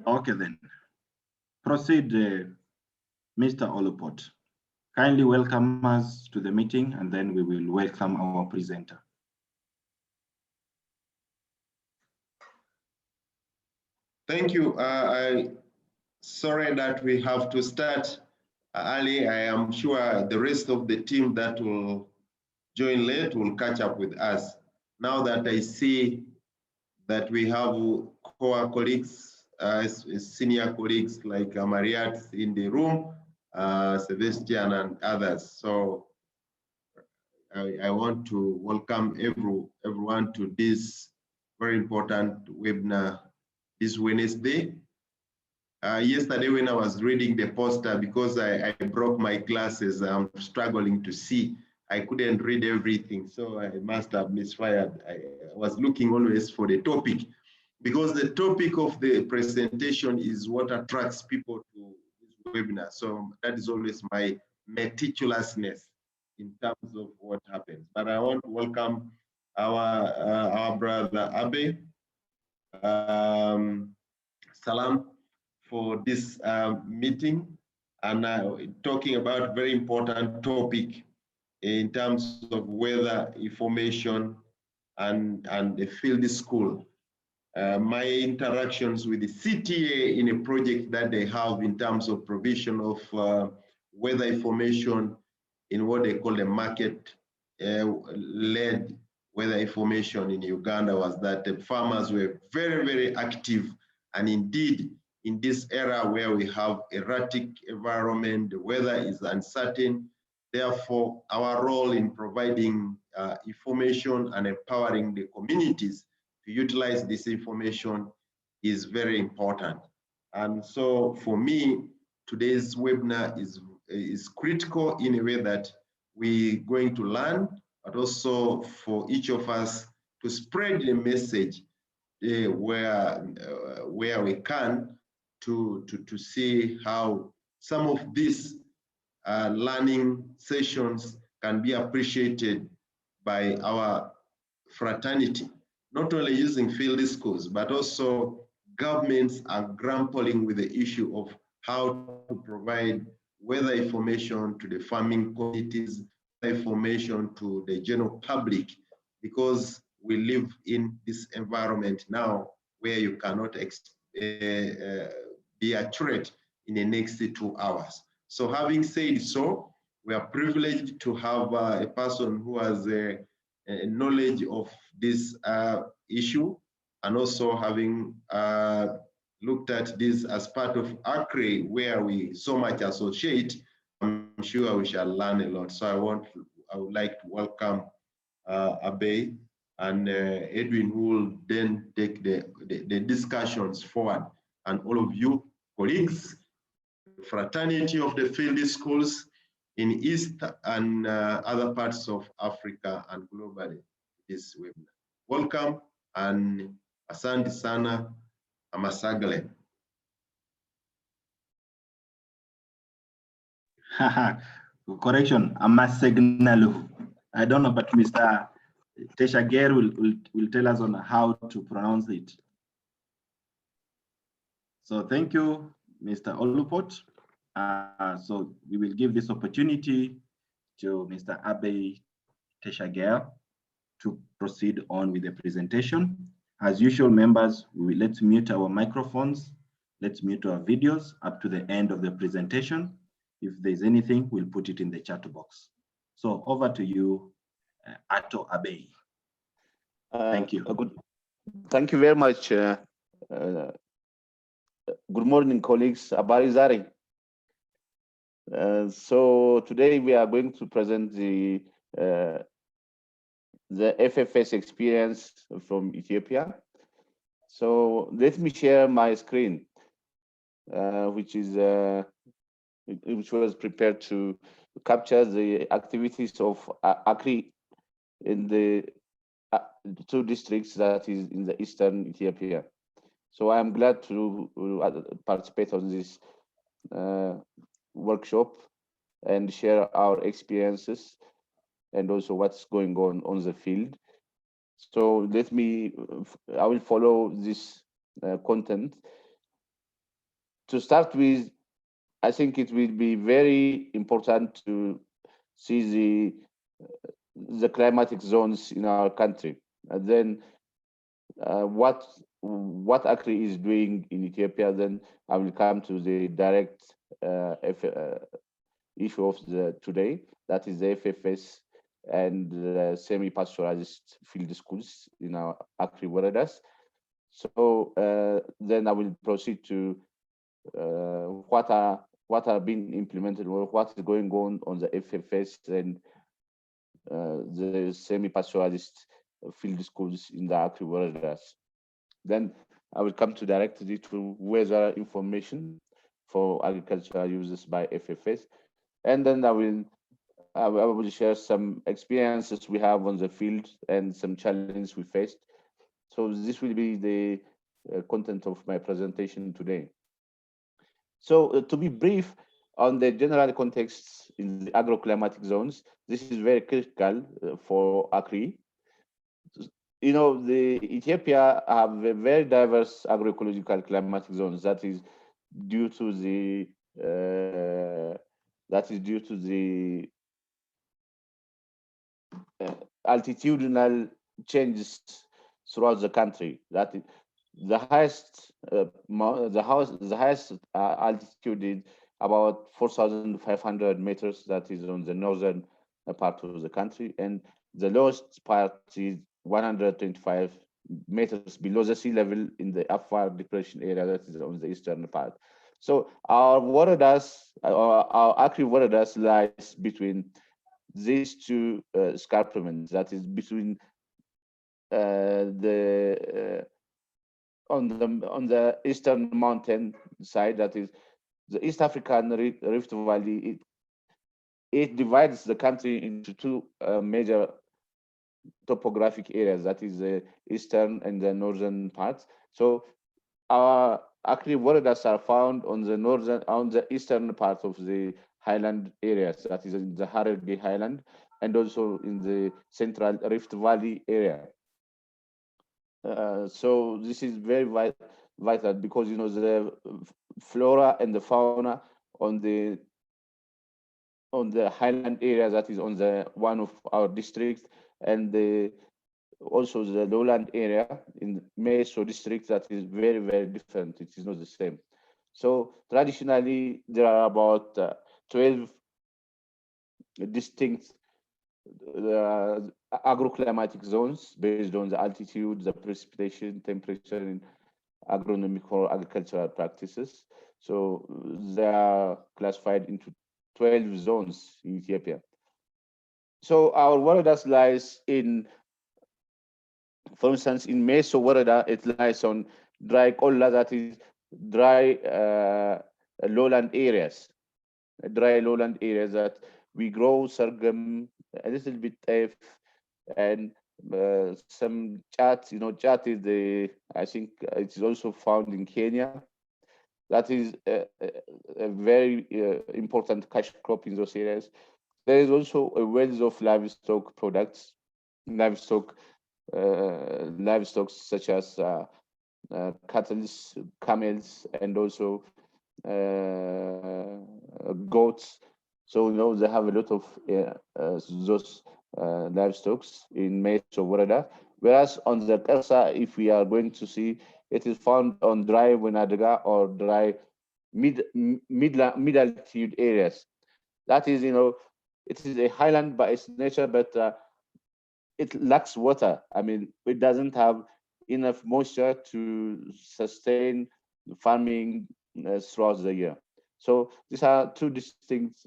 Okay, then. Proceed, Mr. Olupot. Kindly welcome us to the meeting, and then we will welcome our presenter. Thank you. Sorry that we have to start early. I am sure the rest of the team that will join late will catch up with us. Now that I see that we have core colleagues, senior colleagues like Mariat in the room, Sebastian and others. So I want to welcome everyone to this very important webinar this Wednesday. Yesterday when I was reading the poster, because I broke my glasses, I'm struggling to see. I couldn't read everything, so I must have misfired. I was looking always for the topic, because the topic of the presentation is what attracts people to this webinar. So that is always my meticulousness in terms of what happens. But I want to welcome our brother Abay. Salam for this meeting, and talking about very important topic in terms of weather information and the field school. My interactions with the CTA in a project that they have in terms of provision of weather information in what they call the market-led weather information in Uganda was that the farmers were very, very active. And indeed, in this era where we have erratic environment, the weather is uncertain. Therefore, our role in providing information and empowering the communities to utilize this information is very important. And so for me, today's webinar is critical in a way that we're going to learn, but also for each of us to spread the message where we can to see how some of these learning sessions can be appreciated by our fraternity, not only using field schools, but also governments are grappling with the issue of how to provide weather information to the farming communities, information to the general public, because we live in this environment now where you cannot be accurate in the next 2 hours. So having said so, we are privileged to have a person who has a knowledge of this issue, and also having looked at this as part of ACREI, where we so much associate. I'm sure we shall learn a lot. So I would like to welcome Abay and Edwin, who will then take the discussions forward. And all of you colleagues, fraternity of the field schools in East and other parts of Africa and globally, this webinar. Welcome, and asante sana, amasagale. Correction, amasegnalu. I don't know, but Mr. Teshager will tell us on how to pronounce it. So thank you, Mr. Olupot. So we will give this opportunity to Mr. Abay Teshager to proceed on with the presentation. As usual, members, let's mute our microphones, let's mute our videos up to the end of the presentation. If there's anything, we'll put it in the chat box. So over to you, Ato Abay. Thank you. Thank you very much. Good morning, colleagues. Abari Zari. So today we are going to present the FFS experience from Ethiopia. So let me share my screen, which was prepared to capture the activities of ACREI in the 2 districts that is in the eastern Ethiopia. So I am glad to participate on this workshop and share our experiences and also what's going on the field. So I will follow this content. To start with, I think it will be very important to see the climatic zones in our country, and then what ACREI is doing in Ethiopia. Then I will come to the direct issue of the today, that is the FFS and the semi-pastoralist field schools in our ACREI Waradas. So then I will proceed to what are being implemented, or what is going on the FFS and the semi-pastoralist field schools in the ACREI Waradas. Then I will come to directly to weather information for agricultural uses by FFS, and then I will share some experiences we have on the field and some challenges we faced. So this will be the content of my presentation today. So to be brief on the general context in the agroclimatic zones, this is very critical for ACREI. You know, the Ethiopia have a very diverse agroecological climatic zones. That is due to the altitudinal changes throughout the country. That is, the highest altitude is about 4,500 meters. That is on the northern part of the country, and the lowest part is 125 meters below the sea level in the Afar depression area, that is on the eastern part. So our waradas, our ACREI waradas lies between these two escarpments. That is between on the eastern mountain side, that is the East African Rift Valley. It divides the country into two major topographic areas, that is the eastern and the northern parts. So our ACREI waradas are found on the eastern part of the highland areas, that is in the Hararge highland, and also in the central Rift Valley area. So this is very vital because, you know, the flora and the fauna on the highland area, that is on the one of our districts, and also the lowland area in Meso district, that is very, very different. It is not the same. So traditionally, there are about 12 distinct agroclimatic zones based on the altitude, the precipitation, temperature, and agronomic or agricultural practices. So they are classified into 12 zones in Ethiopia. So our waradas lies in, for instance, in Meso Warada, it lies on dry kolla, that is dry lowland areas, that we grow sorghum, a little bit teff, and some chat. You know, chat is I think it is also found in Kenya. That is a very important cash crop in those areas. There is also a wealth of livestock products, livestock such as cattle, camels, and also goats. So, you know, they have a lot of those livestock in Meso Warada. Whereas on the Kersa, if we are going to see, it is found on dry Wenadaga or dry mid altitude areas. That is, you know, it is a highland by its nature, but it lacks water. I mean, it doesn't have enough moisture to sustain farming throughout the year. So these are two distinct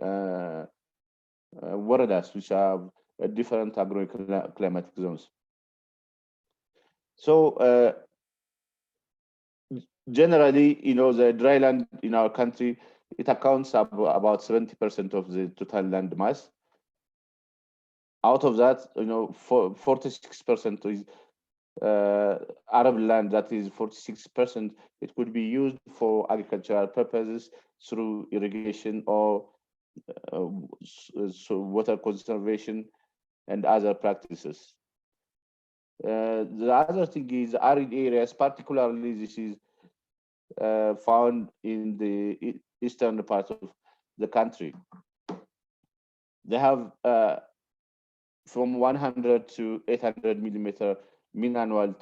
waradas which have different agroclimatic zones. So generally, you know, the dry land in our country, it accounts about 70% of the total land mass. Out of that, you know, 46% is Arab land. That is 46%. It could be used for agricultural purposes through irrigation or so water conservation and other practices. The other thing is arid areas, particularly this is found in the eastern part of the country. They have from 100 to 800 millimeter mean annual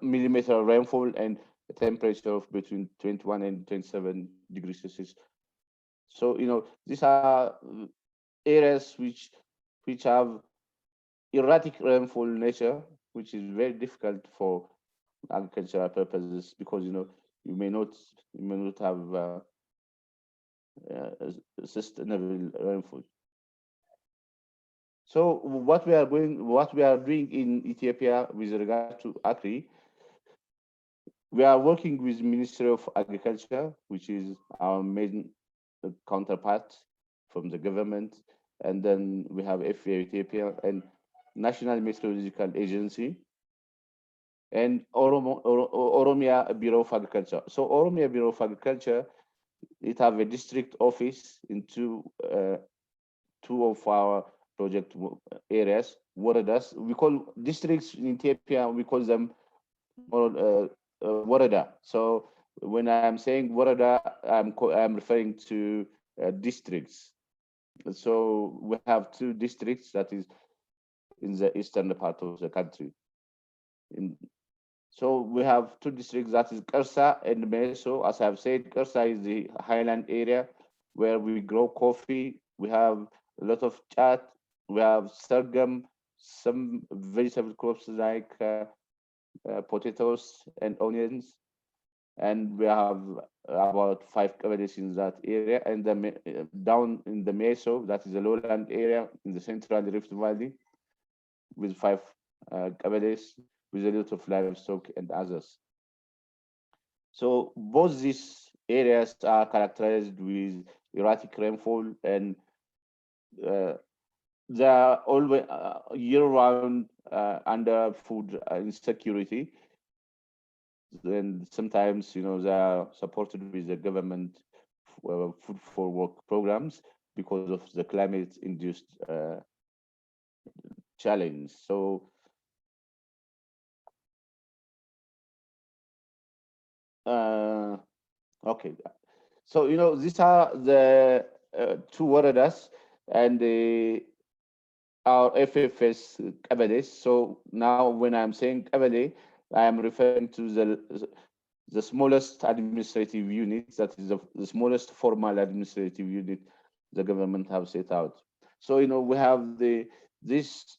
millimeter rainfall and a temperature of between 21 and 27 degrees Celsius. So these are areas which have erratic rainfall nature, which is very difficult for agricultural purposes because you may not have sustainable rainfall. So what we are doing in Ethiopia with regard to ACREI, we are working with Ministry of Agriculture, which is our main counterpart from the government, and then we have FAO Ethiopia and National Meteorological Agency, and Oromia Bureau of Agriculture. So Oromia Bureau of Agriculture, it have a district office in two of our project areas, waradas. We call districts in Ethiopia, we call them warada. So when I'm saying warada, I'm referring to districts. So we have two districts that is in the eastern part of the country. So we have two districts, that is Kersa and Meso. As I've said, Kersa is the highland area where we grow coffee. We have a lot of chat. We have sorghum, some vegetable crops like potatoes and onions. And we have about 5 communities in that area. And down in the Meso, that is the lowland area in the central Rift Valley, with 5 communities, with a lot of livestock and others. So both these areas are characterized with erratic rainfall, and they are always year-round under food insecurity. And sometimes, they are supported with the government food for work programs because of the climate-induced challenge. So okay, so these are the 2 waradas and our FFS Kabales. So now when I'm saying Kabale, I am referring to the smallest administrative unit, that is the smallest formal administrative unit the government have set out. So we have these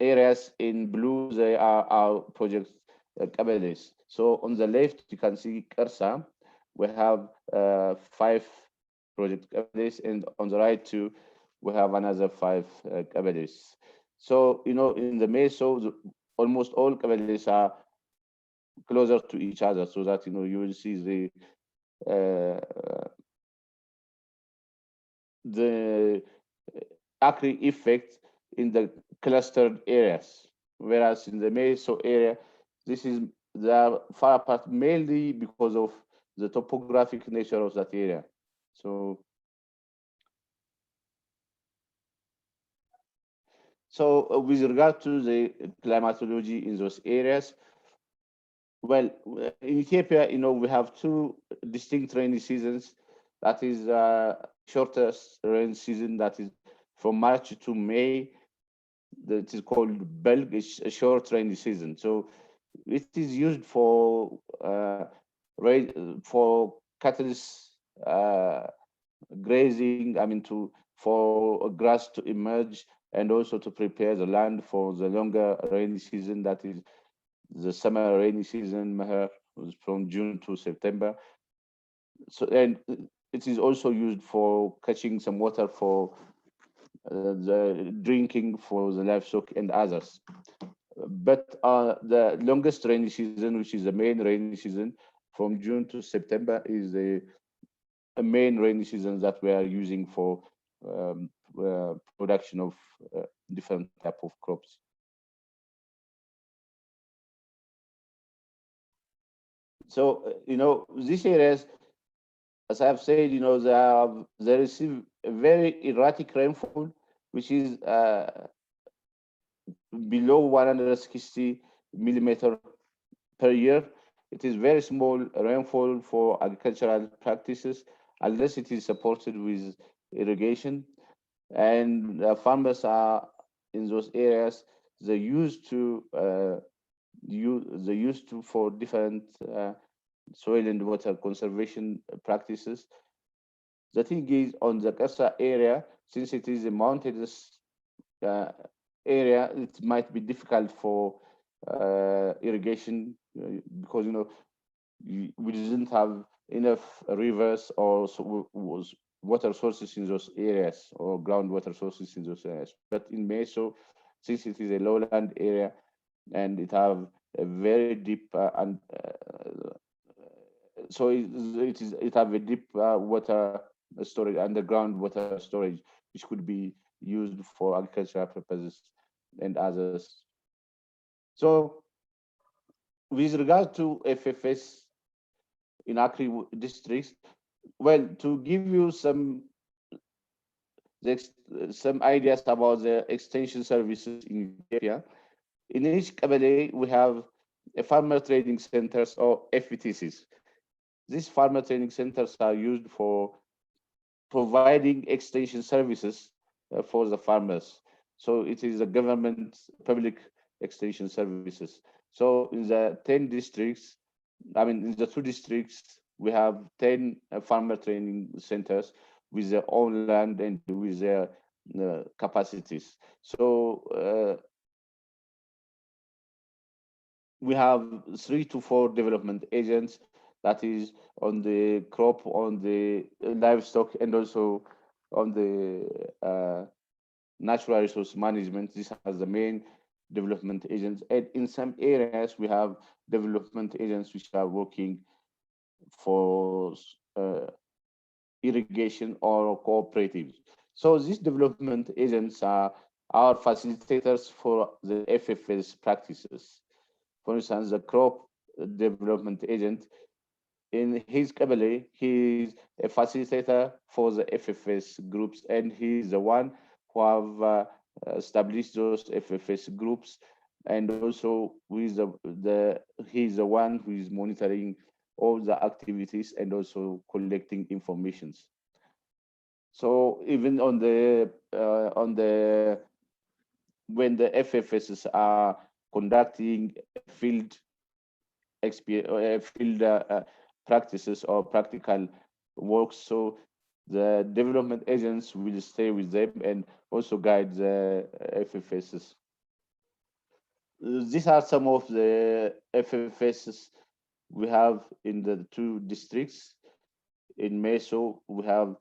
areas in blue, they are our project Kabales. So on the left you can see Kersa. We have 5 project Kabales, and on the right too we have another 5 Kabales. So in the Meso, almost all Kabales are closer to each other, so that you will see the ACREI effect in the clustered areas, whereas in the Meso area, they are far apart mainly because of the topographic nature of that area. So with regard to the climatology in those areas, well, in Ethiopia, we have 2 distinct rainy seasons. That is shortest rain season, that is from March to May. That is called Belg, a short rainy season. So it is used for cattle grazing. I mean, for grass to emerge, and also to prepare the land for the longer rainy season, that is the summer rainy season, from June to September. So, and it is also used for catching some water for the drinking for the livestock and others. But the longest rainy season, which is the main rainy season, from June to September, is a main rainy season that we are using for production of different type of crops. So these areas, as I've said, they receive a very erratic rainfall, which is below 160 millimeter per year. It is very small rainfall for agricultural practices unless it is supported with irrigation. And farmers are in those areas, they used to for different soil and water conservation practices. The thing is, on the Kasa area, since it is a mountainous area, it might be difficult for irrigation because we didn't have enough rivers or water sources in those areas or groundwater sources in those areas. But in Meso, since it is a lowland area and it have a very deep so it have a deep water storage, underground water storage, which could be used for agricultural purposes and others. So with regard to FFS in ACREI districts, well, to give you some ideas about the extension services in Ethiopia, in each Kabale we have a farmer training centers or FETCs. These farmer training centers are used for providing extension services for the farmers. So it is a government public extension services. So in the 10 districts, in the 2 districts, we have 10 farmer training centers with their own land and with their capacities. So we have 3 to 4 development agents, that is on the crop, on the livestock, and also on the natural resource management. This has the main development agents. And in some areas, we have development agents which are working for irrigation or cooperatives. So these development agents are our facilitators for the FFS practices. For instance, the crop development agent, in his Kabale, he is a facilitator for the FFS groups, and he is the one who have established those FFS groups, and also he is the one who is monitoring all the activities and also collecting informations. So even on the when the FFSs are conducting field practices or practical works, so the development agents will stay with them and also guide the FFSs. These are some of the FFSs we have in the 2 districts. In Meso, we have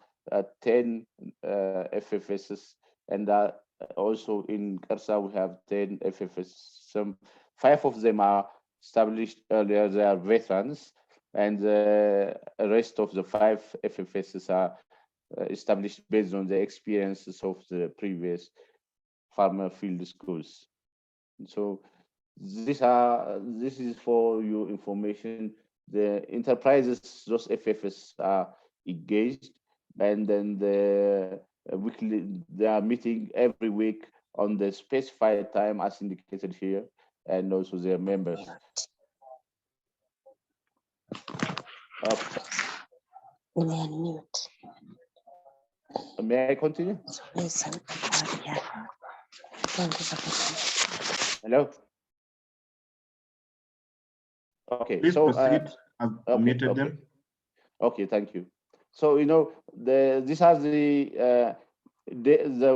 10 FFSs, and also in Karsa, we have 10 FFS. 5 of them are established earlier, they are veterans, and the rest of the 5 FFSs are established based on the experiences of the previous farmer field schools. So this is for your information. The enterprises, those FFS are engaged, and then they are meeting every week on the specified time as indicated here, and also their members. May I continue? Hello. Okay. Please proceed. I've muted them. Okay, thank you. So these are the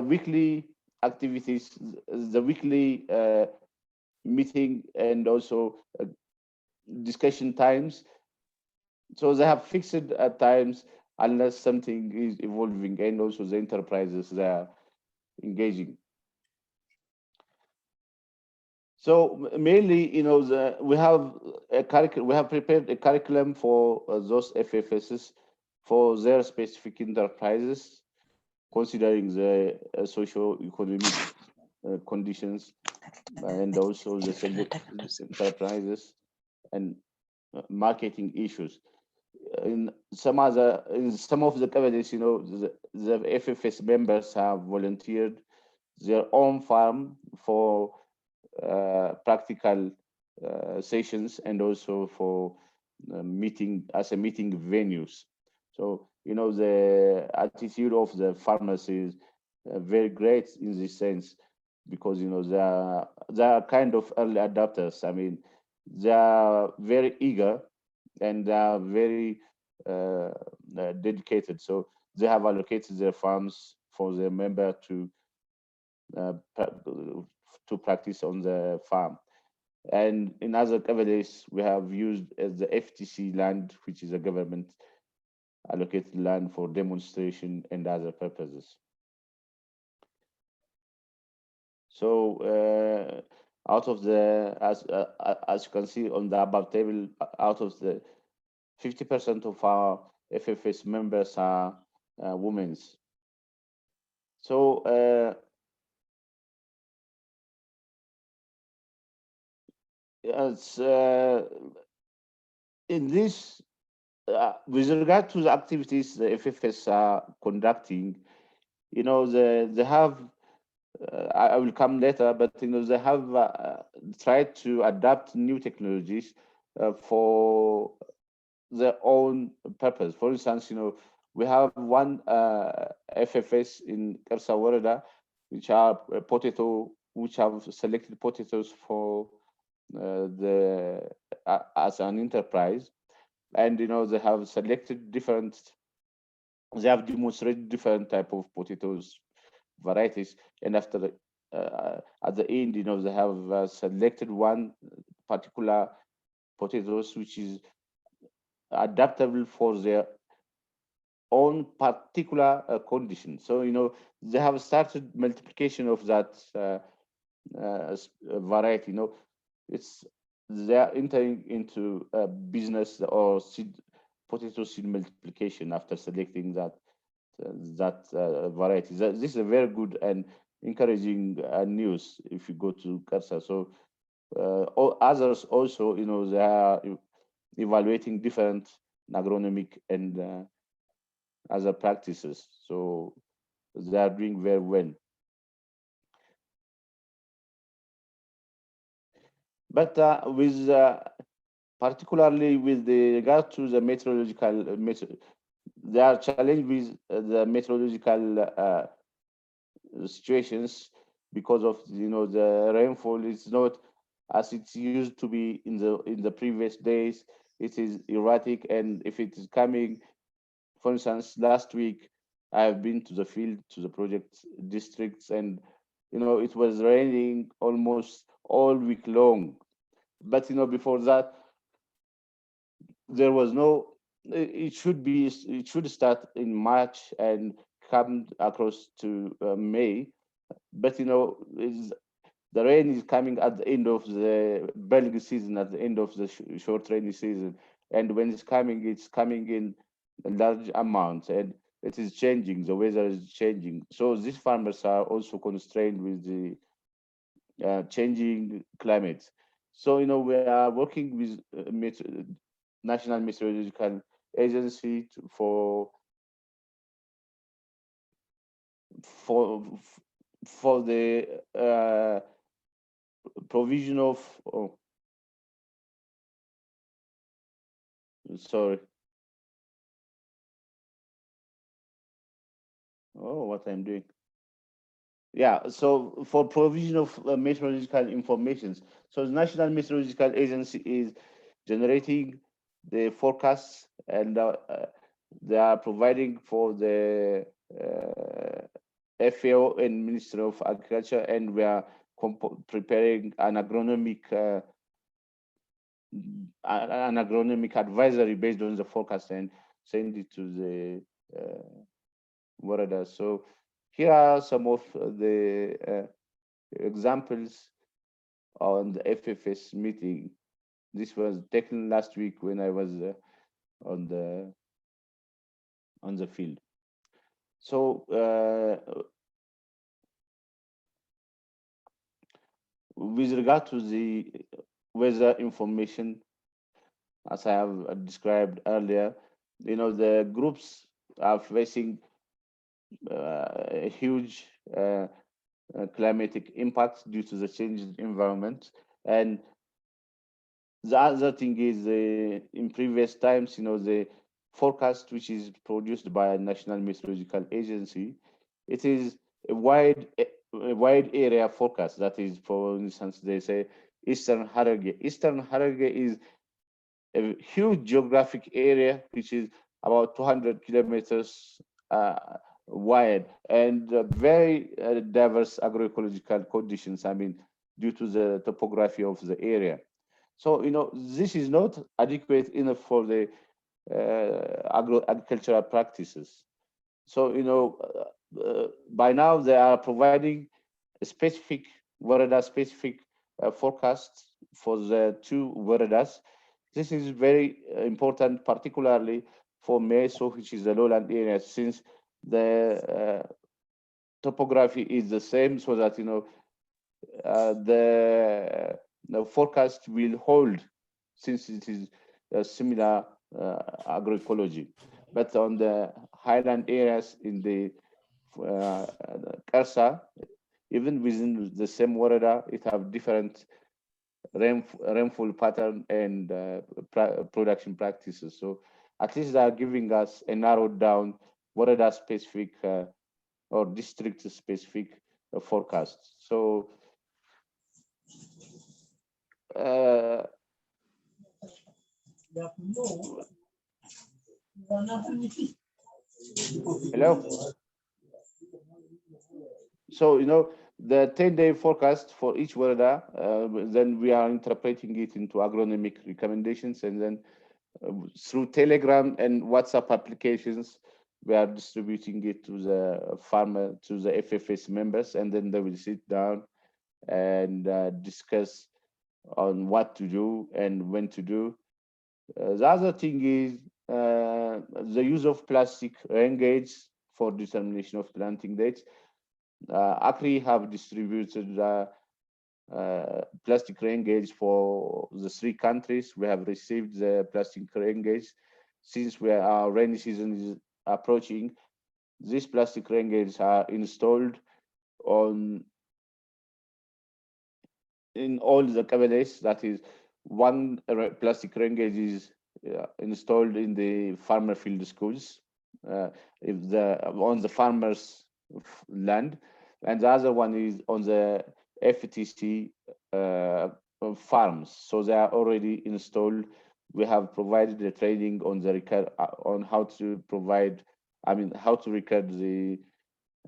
weekly activities, the weekly meeting, and also discussion times. So they have fixed times unless something is evolving, and also the enterprises they are engaging. So mainly, we have prepared a curriculum for those FFSs for their specific enterprises, considering the socio-economic conditions and also the select enterprises and marketing issues. In some of the communities, the FFS members have volunteered their own farm for practical sessions, and also for meeting venues. So the attitude of the farmers is very great in this sense, because they are kind of early adopters. I mean, they are very eager, and they are very dedicated. So they have allocated their farms for their member to practice on the farm. And in other cavities, we have used as the FTC land, which is a government allocated land for demonstration and other purposes. So out of the, as you can see on the above table, out of the 50% of our FFS members are women. So as in this, with regard to the activities the FFS are conducting, they have. I will come later, but they have tried to adapt new technologies for their own purpose. For instance, we have one FFS in Kersa Woreda, which have selected potatoes for as an enterprise, and they have selected they have demonstrated different type of potatoes varieties, and after at the end, they have selected one particular potatoes which is adaptable for their own particular condition. So they have started multiplication of that variety. They are entering into a business or potato seed multiplication after selecting that variety. This is a very good and encouraging news if you go to Kersa. So all others also, they are evaluating different agronomic and other practices. So they are doing very well. But particularly with regard to the meteorological, they are challenged with the meteorological situations, because of the rainfall is not as it used to be in the previous days. It is erratic, and if it is coming, for instance, last week I have been to the field, to the project districts, and it was raining almost all week long. But before that, there was no. It should start in March and come across to May, but the rain is coming at the end of the bulk season, at the end of the short rainy season, and when it's coming in large amounts, and it is changing. The weather is changing, so these farmers are also constrained with the changing climate. So we are working with National Meteorological Agency for the provision of what I'm doing. Yeah, so for provision of meteorological informations. So the National Meteorological Agency is generating the forecasts, and they are providing for the FAO and Ministry of Agriculture, and we are preparing an agronomic advisory based on the forecast and send it to the Woreda. So here are some of the examples on the FFS meeting. This was taken last week when I was on the field. So with regard to the weather information, as I have described earlier, the groups are facing a huge climatic impacts due to the changed environment. And the other thing is, in previous times, the forecast which is produced by a National Meteorological Agency, it is a wide area forecast. That is, for instance, they say Eastern Hararge. Eastern Hararge is a huge geographic area which is about 200 kilometers wide, and very diverse agroecological conditions, due to the topography of the area. So, this is not adequate enough for the agricultural practices. So, by now they are providing a specific Warada-specific forecasts for the two Waradas. This is very important, particularly for Meso, which is the lowland area, since the topography is the same, so that the forecast will hold, since it is a similar agroecology. But on the highland areas in the Karsa, even within the same Warada, it have different rainfall pattern and production practices. So at least they are giving us a narrowed down Warada specific or district specific forecast. So hello. So the 10-day forecast for each Warada, then we are interpreting it into agronomic recommendations, and then through Telegram and WhatsApp applications, we are distributing it to the farmer, to the FFS members, and then they will sit down and discuss on what to do and when to do. The other thing is the use of plastic rain gauge for determination of planting dates. ACREI have distributed plastic rain gauge for the 3 countries. We have received the plastic rain gauge. Since our rainy season is approaching, these plastic rain gauges are installed in all the Kabeles. That is, one plastic rain gauge is installed in the farmer field schools, on the farmers' land, and the other one is on the FTC farms. So they are already installed. We have provided the training on on how to provide, how to record the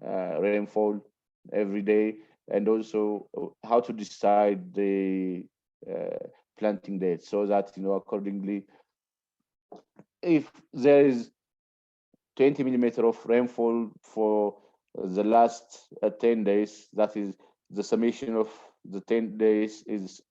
rainfall every day, and also how to decide the planting date, so that accordingly, if there is 20 millimeter of rainfall for the last 10 days, that is the summation of the 10 days is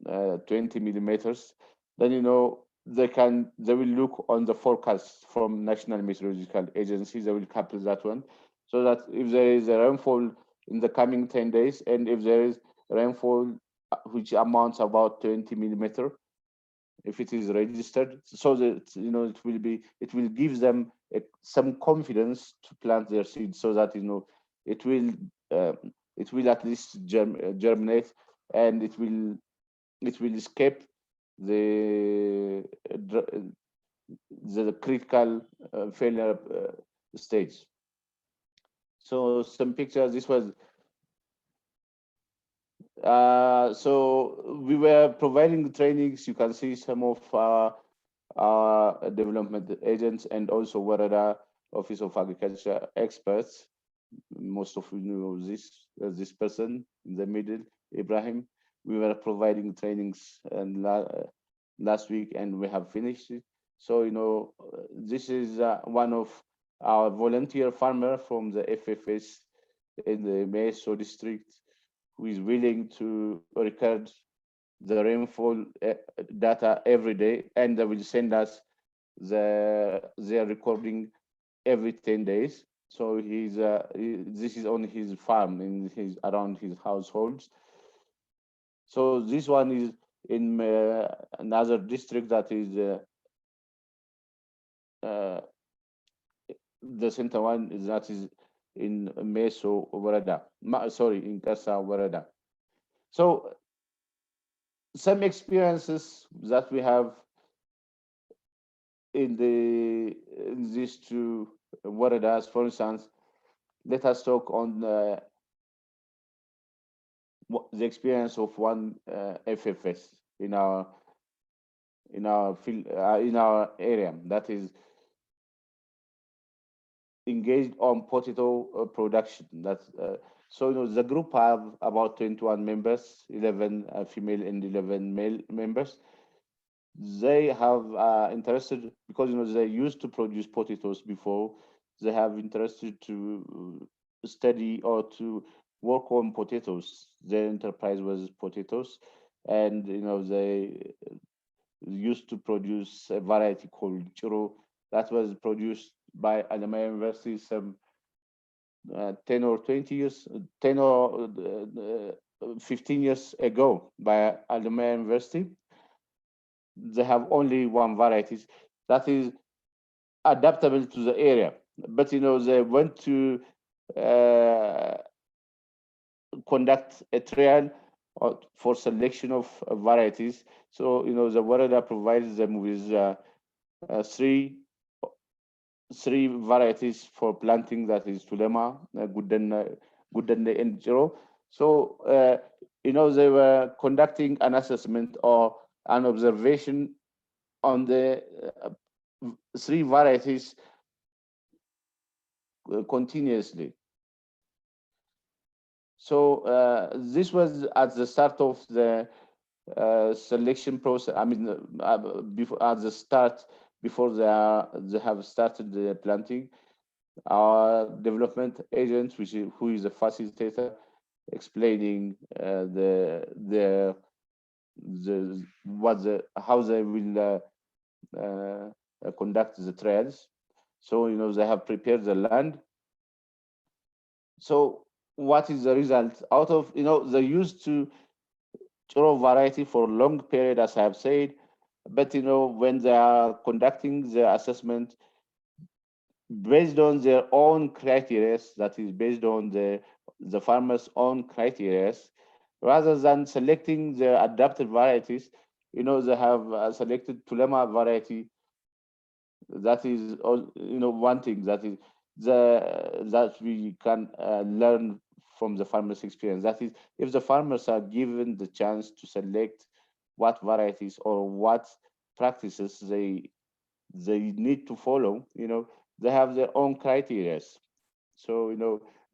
20 millimeters, then they will look on the forecast from National Meteorological Agency. They will couple that one, so that if there is a rainfall in the coming 10 days, and if there is rainfall which amounts about 20 millimeter, if it is registered, so that it will give them some confidence to plant their seeds, so that it will at least germinate, and it will escape the critical failure stage. So some pictures. This was so we were providing trainings. You can see some of our development agents, and also Warada Office of Agriculture experts. Most of you know this person in the middle, Ibrahim. We were providing trainings and last week, and we have finished it. So this is one of our volunteer farmer from the FFS in the Meso district, who is willing to record the rainfall data every day, and they will send us their recording every 10 days. So this is on his farm, around his households. So this one is in another district, that is the center one, that is in Meso Warada, sorry, in Kasa Warada. So some experiences that we have in these two waradas, for instance, let us talk on the experience of one FFS in our field, in our area, that is engaged on potato production. That's so the group have about 21 members, 11 female and 11 male members. They have interested because they used to produce potatoes before. They have interested to study or to work on potatoes. Their enterprise was potatoes, and they used to produce a variety called churro that was produced by Alemania University some 10 or 20 years, 10 or 15 years ago by Alemania University. They have only one variety that is adaptable to the area, but they went to conduct a trial for selection of varieties. So the Warada provides them with three varieties for planting, that is Tulema, Gudenne, and Jiro. So they were conducting an assessment or an observation on the three varieties continuously. So this was at the start of the selection process. I mean, before at the start, before they have started the planting. Our development agent, who is a facilitator, explaining how they will conduct the trials. So they have prepared the land. So what is the result out of they used to churro variety for a long period, as I have said, but when they are conducting the assessment based on their own criteria, that is based on the farmers' own criteria, rather than selecting the adapted varieties, they have selected Tulema variety. That is one thing that is that we can learn from the farmers' experience. That is, if the farmers are given the chance to select what varieties or what practices they need to follow, they have their own criteria. So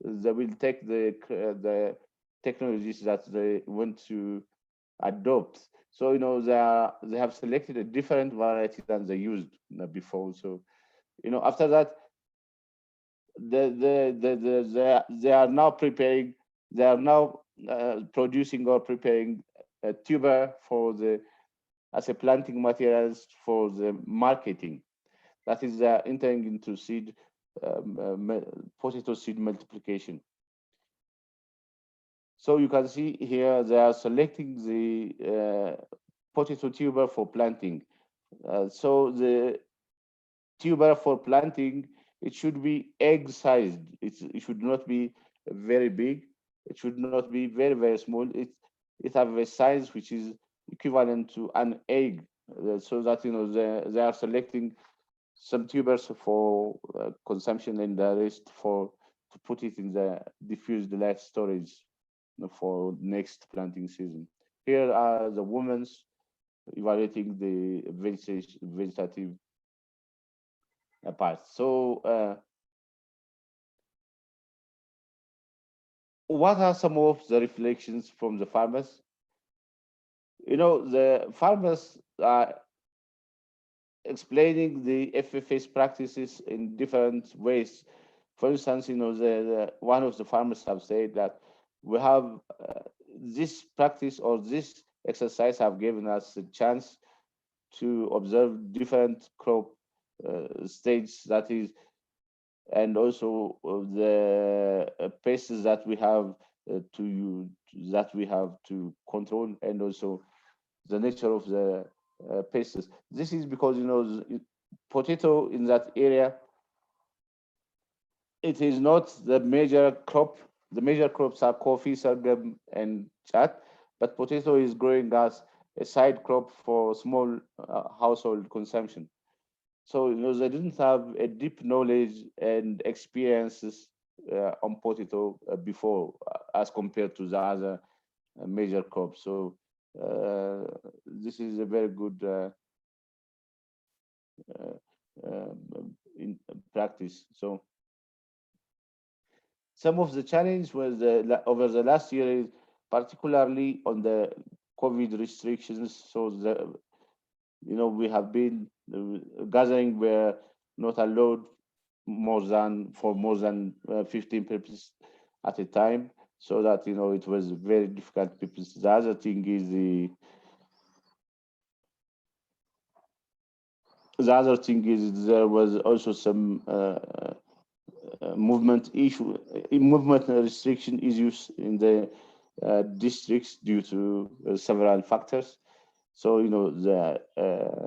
they will take the technologies that they want to adopt. So they have selected a different variety than they used before. So after that, they are now preparing. They are now producing or preparing a tuber as a planting materials for the marketing. That is entering into seed potato seed multiplication. So you can see here they are selecting the potato tuber for planting. So the tuber for planting, it should be egg-sized. It should not be very big. It should not be very, very small. It have a size which is equivalent to an egg, so that they are selecting some tubers for consumption and the rest to put it in the diffused light storage for next planting season. Here are the women evaluating the vegetative part. So what are some of the reflections from the farmers? The farmers are explaining the FFS practices in different ways. For instance, one of the farmers have said that we have this practice or this exercise have given us a chance to observe different crop stages, that is, and also the pests that we have to control, and also the nature of the pests. This is because potato in that area it is not the major crop. The major crops are coffee, sorghum, and chat, but potato is growing as a side crop for small household consumption. So they didn't have a deep knowledge and experiences on potato before, as compared to the other major crops. So this is a very good in practice. So some of the challenge was over the last year, particularly on the COVID restrictions. So we have been gathering were not allowed more than 15 people at a time, so that it was very difficult. People. The other thing is there was also some movement restriction issues in the districts due to several factors. So the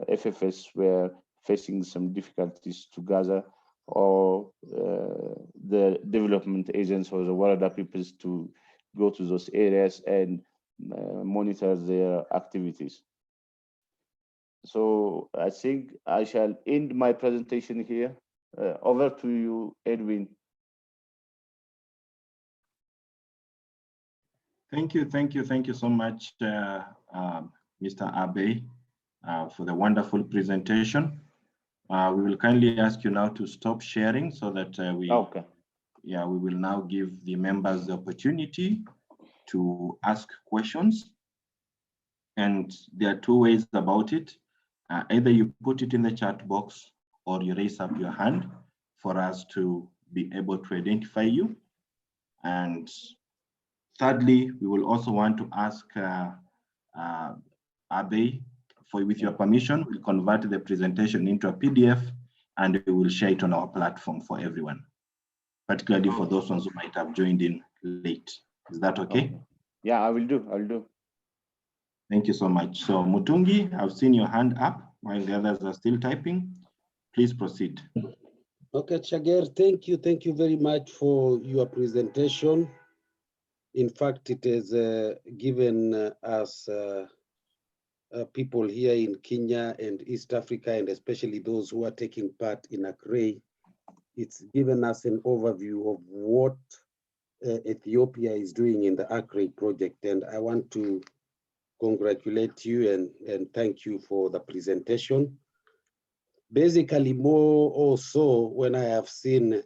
FFS were facing some difficulties to gather, or the development agents or the Warada peoples to go to those areas and monitor their activities. So I think I shall end my presentation here. Over to you, Edwin. Thank you so much, Mr. Abay, for the wonderful presentation. We will kindly ask you now to stop sharing so that we will now give the members the opportunity to ask questions. And there are two ways about it. Either you put it in the chat box or you raise up your hand for us to be able to identify you. And thirdly, we will also want to ask Abay, with your permission, we'll convert the presentation into a PDF and we will share it on our platform for everyone, particularly for those ones who might have joined in late. Is that okay? Yeah, I will do. Thank you so much. So Mutungi, I've seen your hand up while the others are still typing. Please proceed. Okay, Teshager, thank you very much for your presentation. In fact, it has given us people here in Kenya and East Africa, and especially those who are taking part in ACREI, it's given us an overview of what Ethiopia is doing in the ACREI project. And I want to congratulate you and thank you for the presentation. Basically, more also when I have seen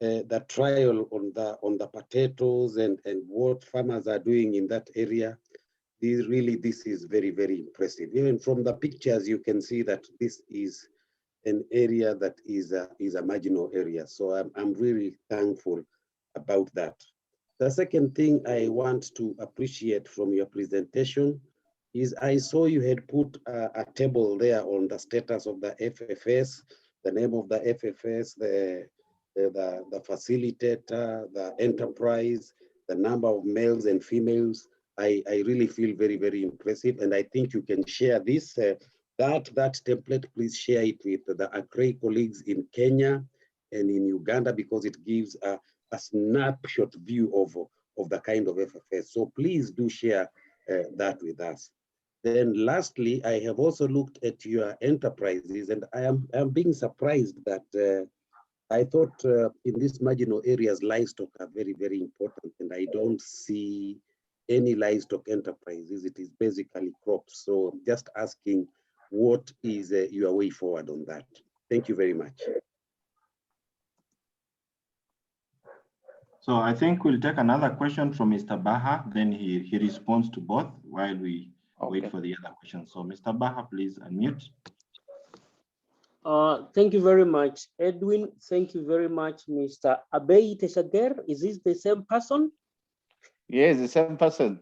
the trial on the potatoes and what farmers are doing in that area, this is very, very impressive. Even from the pictures, you can see that this is an area that is a marginal area. So I'm really thankful about that. The second thing I want to appreciate from your presentation is I saw you had put a table there on the status of the FFS, the name of the FFS, the facilitator, the enterprise, the number of males and females. I really feel very, very impressive. And I think you can share this, that template, please share it with the ACREI colleagues in Kenya and in Uganda, because it gives a snapshot view of the kind of FFS. So please do share that with us. Then lastly, I have also looked at your enterprises, and I am being surprised that I thought in these marginal areas, livestock are very, very important, and I don't see any livestock enterprises. It is basically crops. So just asking, what is your way forward on that? Thank you very much. So I think we'll take another question from Mr. Baha, then he responds to both while we wait for the other question. So Mr. Baha, please unmute. Thank you very much, Edwin. Thank you very much, Mr. Abay Teshager. Is this the same person? Yes, the same person.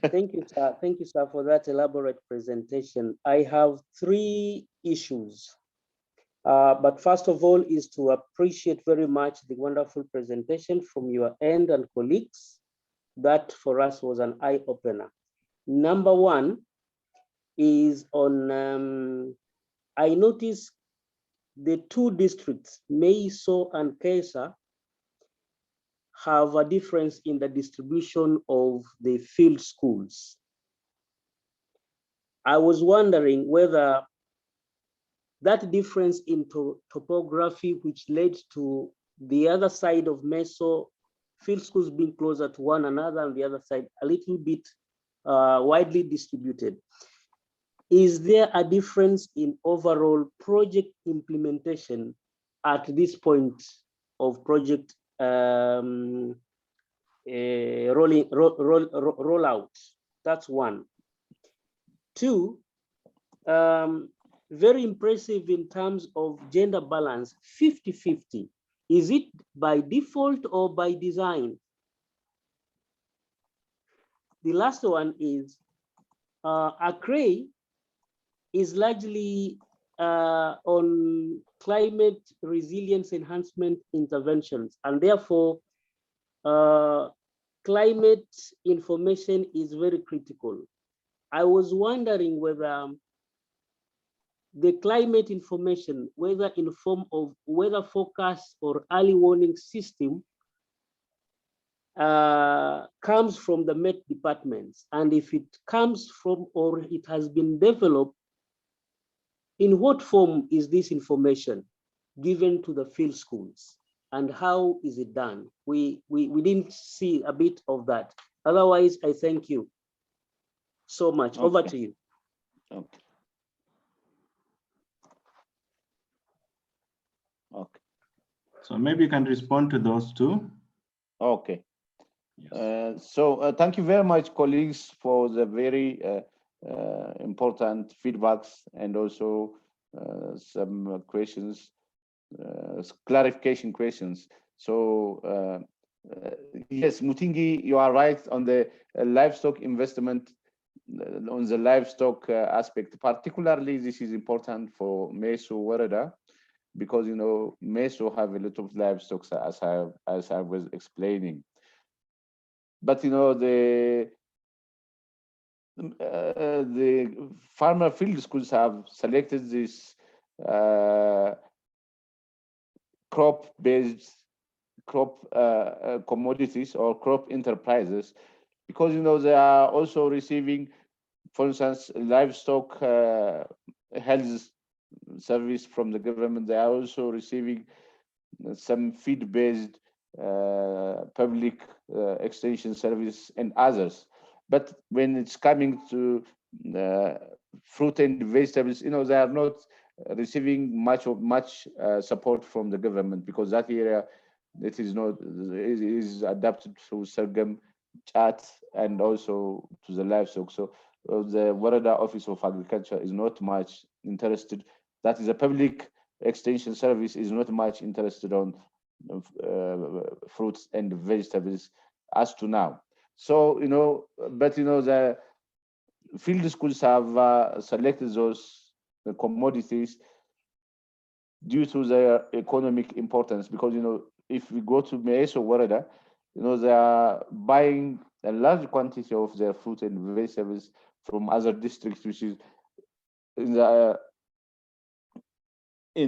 Thank you, sir. Thank you, sir, for that elaborate presentation. I have 3 issues. But first of all is to appreciate very much the wonderful presentation from your end and colleagues. That for us was an eye-opener. Number 1 is on, I noticed the 2 districts, Meiso and Kesa, have a difference in the distribution of the field schools. I was wondering whether that difference in topography, which led to the other side of Meso, field schools being closer to one another, and the other side a little bit widely distributed. Is there a difference in overall project implementation at this point of project rollout? That's one. Two, very impressive in terms of gender balance, 50-50. Is it by default or by design? The last one is ACREI is largely on climate resilience enhancement interventions, and therefore climate information is very critical. I was wondering whether the climate information, whether in form of weather forecast or early warning system, comes from the Met departments. And if it comes from or it has been developed, in what form is this information given to the field schools? And how is it done? We didn't see a bit of that. Otherwise, I thank you so much. Okay. Over to you. Okay. Okay. So maybe you can respond to those two. Okay. Yes. Thank you very much, colleagues, for the very important feedbacks and also some questions, clarification questions. So yes, Mutingi, you are right on the livestock investment, on the livestock aspect. Particularly, this is important for Meso Warada, because Meso have a lot of livestock, as I was explaining. But the farmer field schools have selected this crop-based commodities or crop enterprises, because they are also receiving, for instance, livestock health service from the government. They are also receiving some feed-based public extension service and others. But when it's coming to fruit and vegetables, they are not receiving much support from the government, because that area is adapted to sorghum, chat, and also to the livestock. So the Warada Office of Agriculture is not much interested. That is a public extension service is not much interested on fruits and vegetables as to now. So but the field schools have selected those commodities due to their economic importance, because if we go to Meso Warada, they are buying a large quantity of their fruit and vegetables from other districts, which is in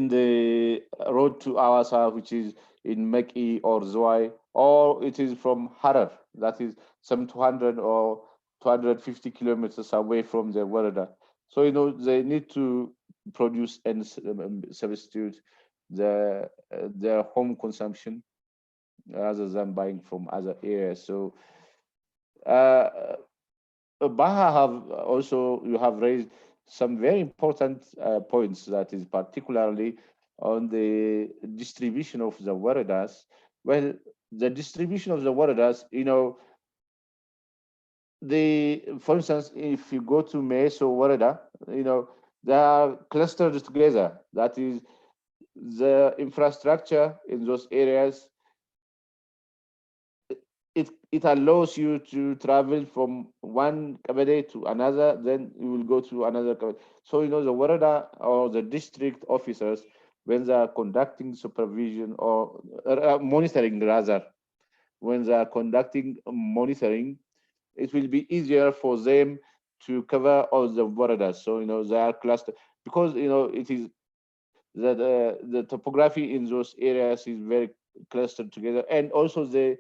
the road to Awasa, which is in Meki or Zwai, or it is from Harar, that is some 200 or 250 kilometers away from the Warada. So they need to produce and substitute their home consumption rather than buying from other areas. So Baha you have raised some very important points, that is particularly on the distribution of the waradas. Well, the distribution of the waradas, for instance, if you go to Meso Warada, they are clustered together. That is, the infrastructure in those areas, it allows you to travel from one kabade to another, then you will go to another kabade. So the warada or the district officers, when they are conducting supervision or monitoring, rather, when they are conducting monitoring, it will be easier for them to cover all the waradas. So they are clustered, because it is that the topography in those areas is very clustered together, and also the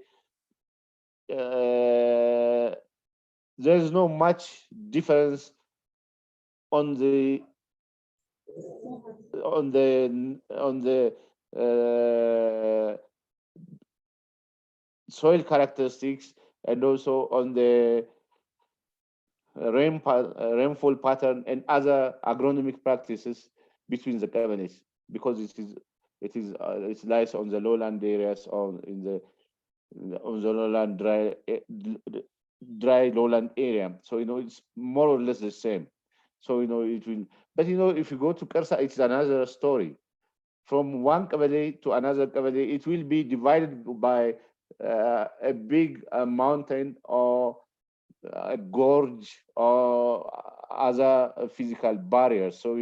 there's no much difference on the soil characteristics and also on the rainfall pattern and other agronomic practices between the cabinet, because it lies on the lowland areas or on the lowland dry lowland area. So it's more or less the same. So it will, but if you go to Karsa, it's another story. From one cabinet to another cabinet, it will be divided by a big mountain or a gorge or other physical barriers. So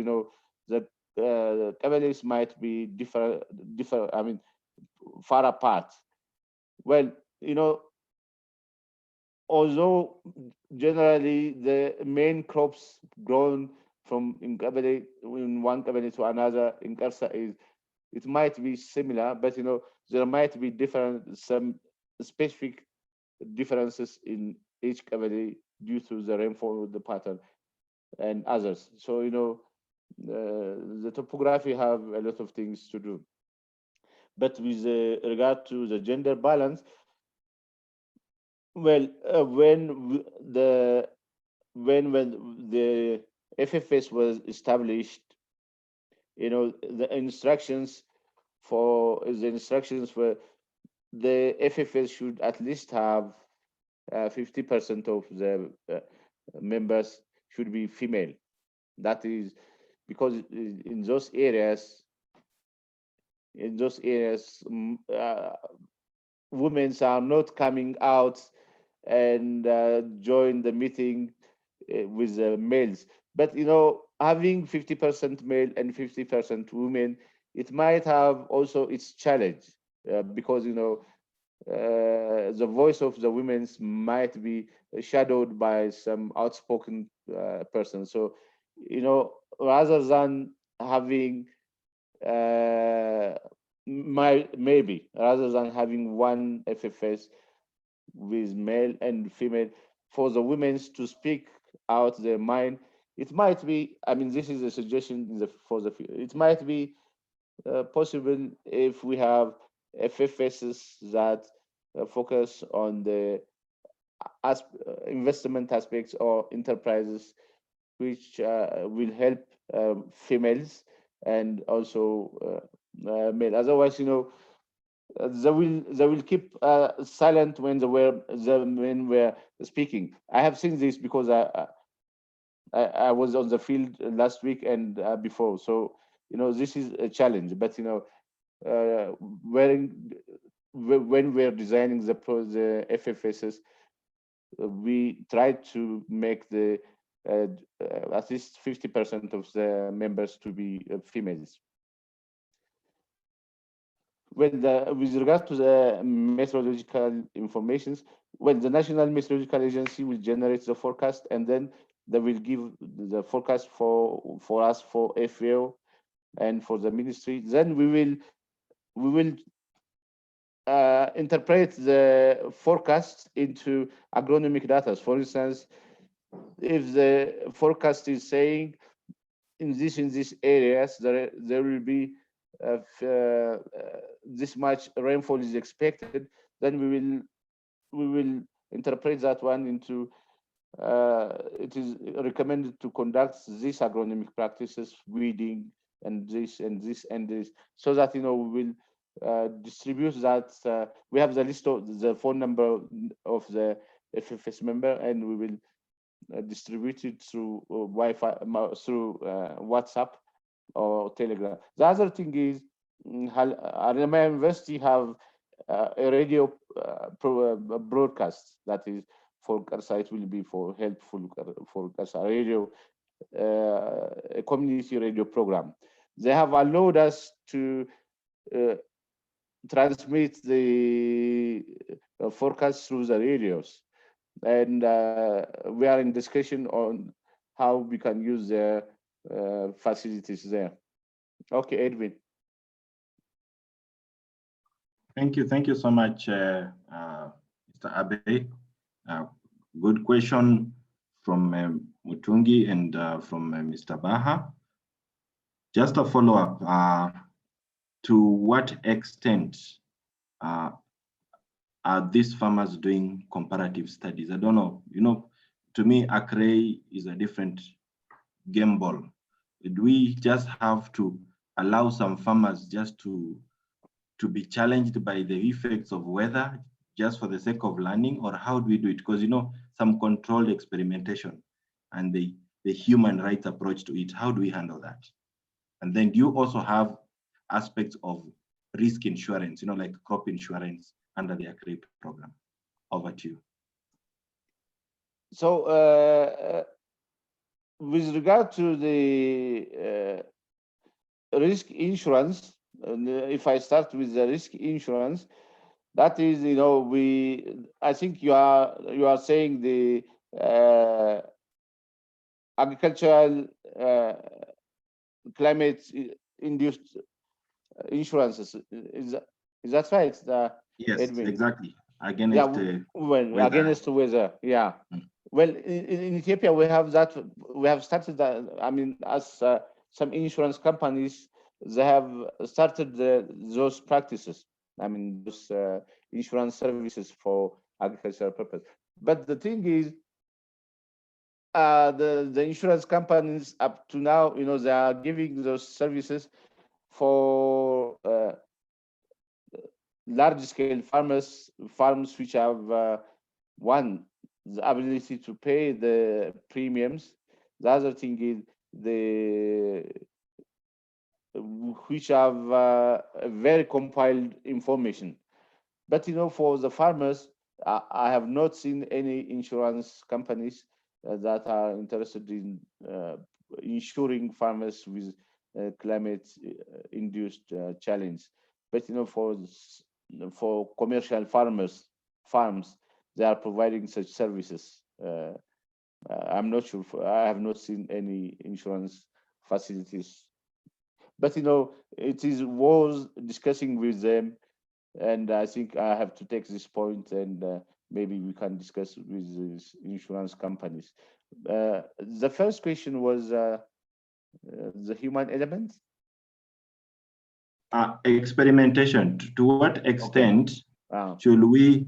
the cabinets might be different. I mean, far apart. Well, although generally the main crops grown from in one cabinet to another in Karsa it might be similar, but there might be some specific differences in each cabinet due to the rainfall, the pattern, and others. So the topography have a lot of things to do. But with regard to the gender balance, well, when the FFS was established, the instructions were the FFS should at least have 50% of the members should be female. That is because in those areas, women are not coming out and join the meeting with the males. But having 50% male and 50% women, it might have also its challenge because the voice of the women might be shadowed by some outspoken person. So rather than having rather than having one FFS with male and female, for the women to speak out their mind, it might be, I mean, this is a suggestion it might be possible if we have FFSs that focus on the investment aspects or enterprises which will help females and also male. Otherwise, they will keep silent when the men were speaking. I have seen this because I was on the field last week and before. So this is a challenge. But when we're designing the FFSs, we try to make the at least 50% of the members to be females. With regard to the meteorological informations, the National Meteorological Agency will generate the forecast, and then they will give the forecast for us for FAO and for the ministry. Then we will interpret the forecast into agronomic data. For instance, if the forecast is saying in these areas there will be this much rainfall is expected, then we will interpret that one into it is recommended to conduct these agronomic practices, weeding, and this and this and this, so that we will distribute that. We have the list of the phone number of the FFS member, and we will distribute it through Wi-Fi, through WhatsApp or Telegram. The other thing is, Alemaya University have a radio broadcast that is for Karsa. It will be for helpful for Karsa radio, a community radio program. They have allowed us to transmit the forecast through the radios, and we are in discussion on how we can use their facilities there. Okay, Edwin. Thank you so much, Mr. Mr. Abay. Good question from Mutungi and from Mr. Baha. Just a follow-up, to what extent are these farmers doing comparative studies? I don't know, to me, ACREI is a different game ball. Do we just have to allow some farmers just to be challenged by the effects of weather just for the sake of learning, or how do we do it? Because some controlled experimentation and the human rights approach to it, how do we handle that? And then do you also have aspects of risk insurance, like crop insurance under the ACREI program? Over to you. So with regard to the risk insurance, if I start with the risk insurance, that is, I think you are saying the agricultural climate induced insurances. Is that right? Yes, Edwin? exactly. Against weather. Against weather, yeah. Well, in Ethiopia, we have that. We have started that. I mean, as some insurance companies, they have started those practices. I mean, those insurance services for agricultural purpose. But the thing is, the insurance companies up to now, they are giving those services for large-scale farms which have one, the ability to pay the premiums. The other thing is which have very compiled information. But for the farmers, I have not seen any insurance companies that are interested in insuring farmers with climate-induced challenge. But for commercial farms, they are providing such services. I'm not sure. I have not seen any insurance facilities. But it is worth discussing with them, and I think I have to take this point, and maybe we can discuss with these insurance companies. The first question was the human element. Experimentation. To what extent should we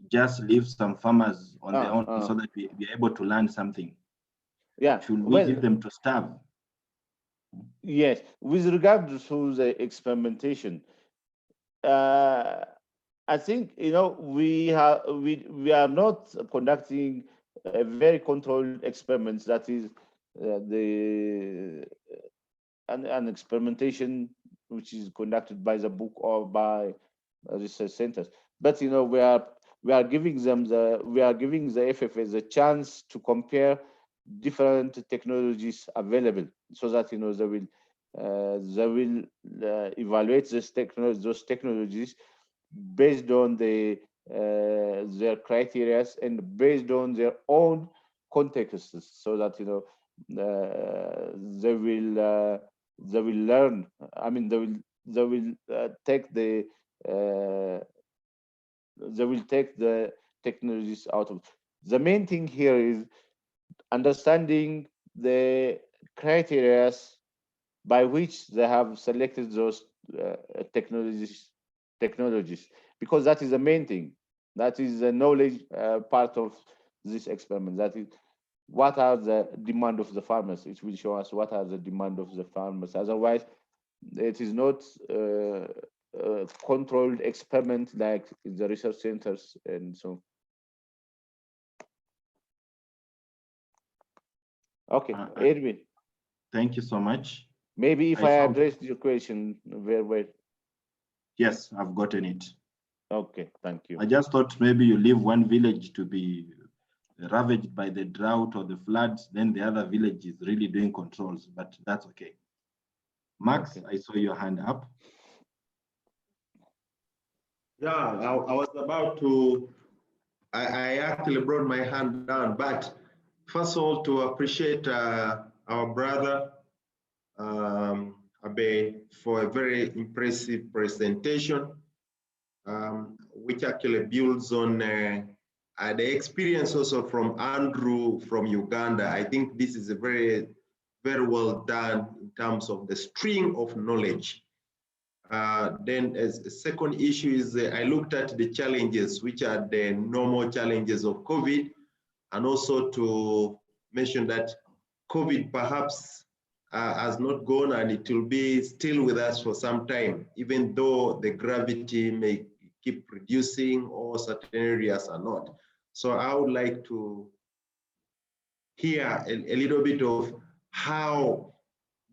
just leave some farmers on their own so that we are able to learn something? Yeah. Should we leave them to starve? Yes. With regard to the experimentation, I think we are not conducting a very controlled experiments. That is an experimentation which is conducted by the book or by research centers. But we are giving the FFA the chance to compare different technologies available, so that they will evaluate those technologies based on their criteria and based on their own contexts, so that they will learn. I mean, they will take the technologies out of. The main thing here is understanding the criteria by which they have selected those technologies, because that is the main thing. That is the knowledge part of this experiment. That is, what are the demand of the farmers? It will show us what are the demand of the farmers. Otherwise, it is not a controlled experiment like the research centers and so. Okay, Edwin. Thank you so much. Maybe if I addressed your question very well. Yes, I've gotten it. Okay, thank you. I just thought maybe you leave one village to be ravaged by the drought or the floods, then the other village is really doing controls, but that's okay. Max, okay. I saw your hand up. Yeah, I was about to, I actually brought my hand down, but first of all, to appreciate our brother, Abay, for a very impressive presentation. which actually builds on the experience also from Andrew from Uganda. I think this is a very, very well done in terms of the string of knowledge. Then as a second issue is I looked at the challenges, which are the normal challenges of COVID, and also to mention that COVID perhaps has not gone and it will be still with us for some time, even though the gravity may keep reducing or certain areas are not. So I would like to hear a little bit of how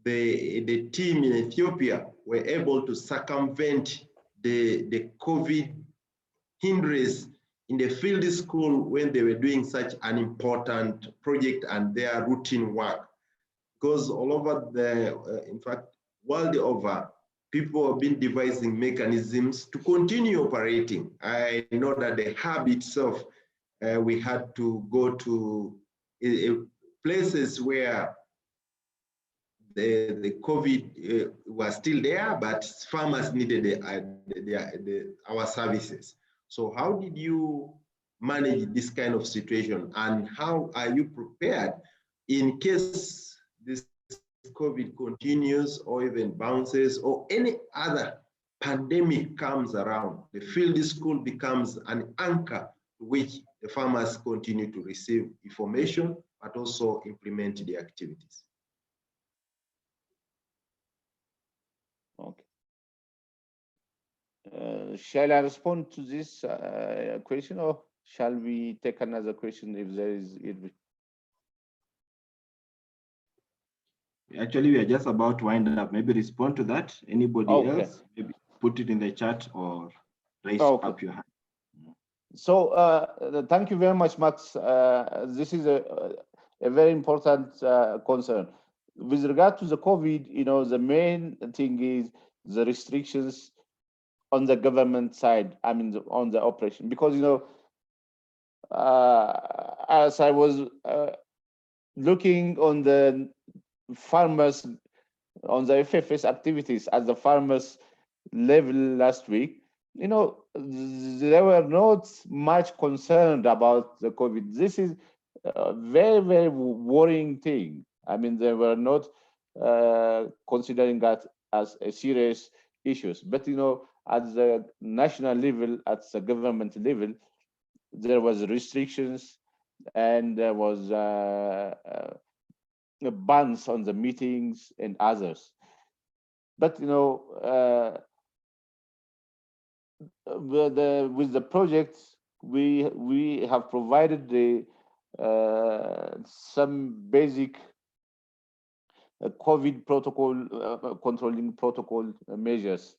the team in Ethiopia were able to circumvent the COVID hindrance in the field school when they were doing such an important project and their routine work. Because all over in fact, world over, people have been devising mechanisms to continue operating. I know that the hub itself, we had to go to places where the COVID was still there, but farmers needed our services. So how did you manage this kind of situation, and how are you prepared in case this COVID continues or even bounces or any other pandemic comes around? The field school becomes an anchor to which the farmers continue to receive information, but also implement the activities. Okay. Shall I respond to this question, or shall we take another question if there is? Actually, we are just about to wind up. Maybe respond to that. Anybody else? Maybe put it in the chat or raise up your hand. So thank you very much, Max. This is a very important concern. With regard to the COVID, the main thing is the restrictions on the government side, I mean, on the operation, because, as I was looking on the farmers, on the FFS activities at the farmers level last week, they were not much concerned about the COVID. This is a very, very worrying thing. I mean, they were not considering that as a serious issues. But, at the national level, at the government level, there was restrictions and there was bans on the meetings and others. But, with the project, we have provided some basic COVID protocol, controlling protocol measures,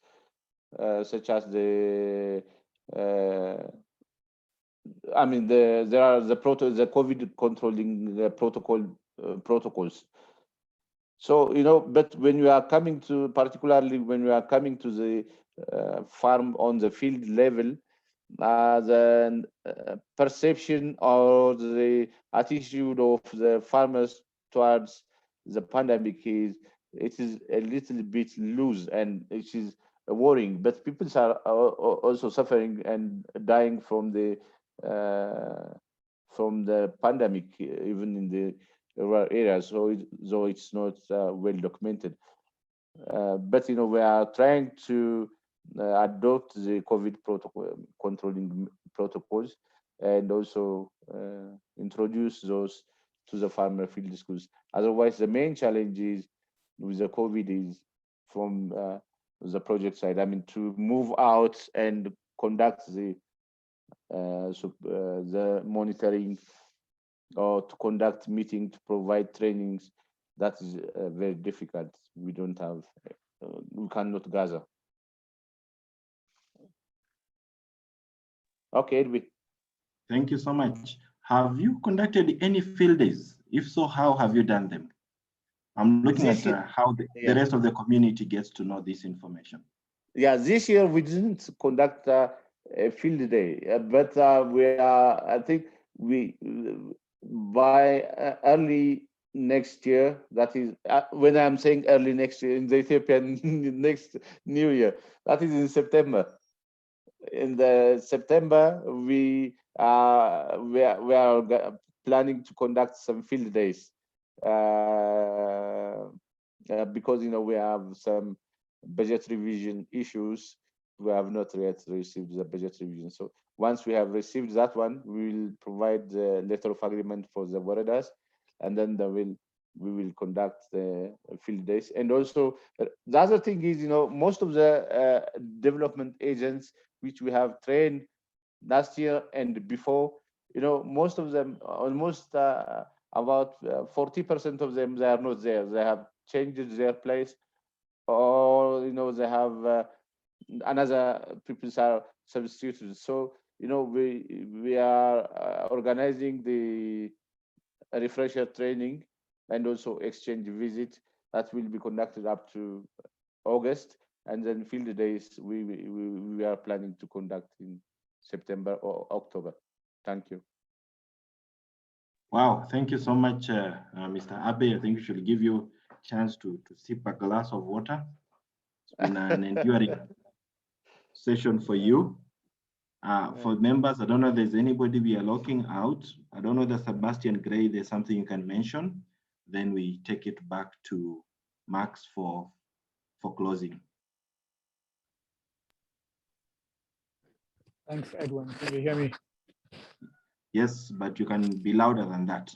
such as there are the COVID controlling protocols. So, but when you are coming to, particularly when you are coming to the farm on the field level, the perception or the attitude of the farmers towards the pandemic is a little bit loose, and it is worrying. But people are also suffering and dying from the pandemic, even in the rural areas. So though it's not well documented, but we are trying to adopt the COVID protocol, controlling protocols, and also introduce those to the farmer field schools. Otherwise, the main challenge is with the COVID is from the project side. I mean, to move out and conduct the monitoring, or to conduct meetings, to provide trainings. That is very difficult. We don't have, we cannot gather. Okay, Edwin. Thank you so much. Have you conducted any field days? If so, how have you done them? I'm looking at how the rest of the community gets to know this information. Yeah, this year we didn't conduct a field day, but we are, I think by early next year, that is, when I'm saying early next year, in the Ethiopian next New Year, that is in September. in the September, we are planning to conduct some field days because we have some budget revision issues. We have not yet received the budget revision. So once we have received that one, we will provide the letter of agreement for the Waredas, and then we will conduct the field days. And also the other thing is, most of the development agents which we have trained last year and before, most of them, almost about 40% of them, they are not there. They have changed their place, or they have another people are substituted. So we are organizing the refresher training and also exchange visit that will be conducted up to August, and then field days we are planning to conduct in September or October. Thank you. Wow, thank you so much, Mr. Abay. I think we should give you a chance to sip a glass of water. It's been an enduring session for you. For members, I don't know if there's anybody we are locking out. I don't know that Sebastian Gray, there's something you can mention. Then we take it back to Max for closing. Thanks, Edwin. Can you hear me? Yes, but you can be louder than that.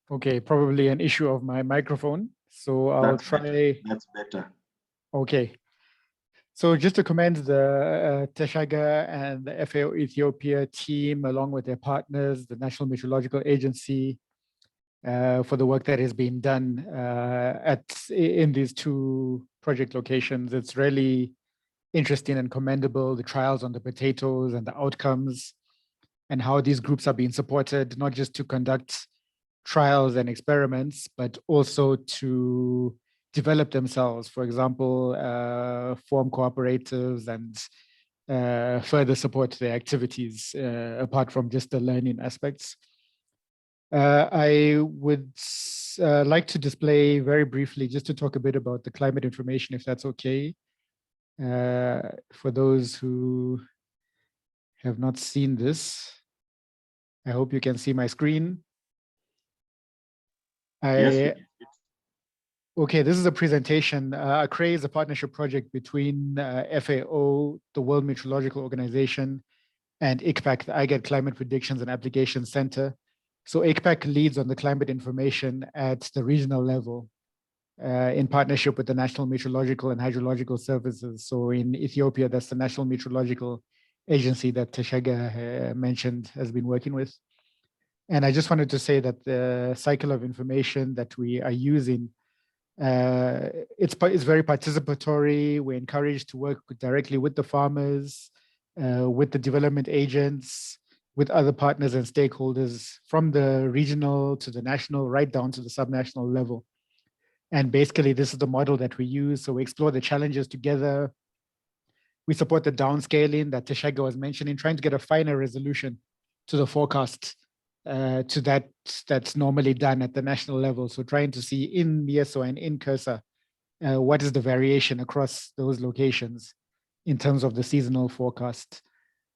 Okay, probably an issue of my microphone. So I'll try. That's better. Okay. So just to commend the Teshager and the FAO Ethiopia team, along with their partners, the National Meteorological Agency, for the work that is being done in these two project locations. It's really interesting and commendable, the trials on the potatoes and the outcomes, and how these groups are being supported, not just to conduct trials and experiments, but also to develop themselves. For example, form cooperatives and further support their activities, apart from just the learning aspects. I would like to display very briefly, just to talk a bit about the climate information, if that's okay. For those who have not seen this, I hope you can see my screen. Yes. Okay, this is a presentation. ACREI is a partnership project between FAO, the World Meteorological Organization, and ICPAC, the IGAD Climate Predictions and Applications Center. So ICPAC leads on the climate information at the regional level in partnership with the National Meteorological and Hydrological Services. So in Ethiopia, that's the National Meteorological Agency that Teshager mentioned has been working with. And I just wanted to say that the cycle of information that we are using, it's very participatory. We're encouraged to work directly with the farmers, with the development agents, with other partners and stakeholders from the regional to the national, right down to the subnational level. And basically, this is the model that we use. So we explore the challenges together. We support the downscaling that Teshager was mentioning, trying to get a finer resolution to the forecast to that's normally done at the national level. So trying to see in MESO and in Cursor, what is the variation across those locations in terms of the seasonal forecast.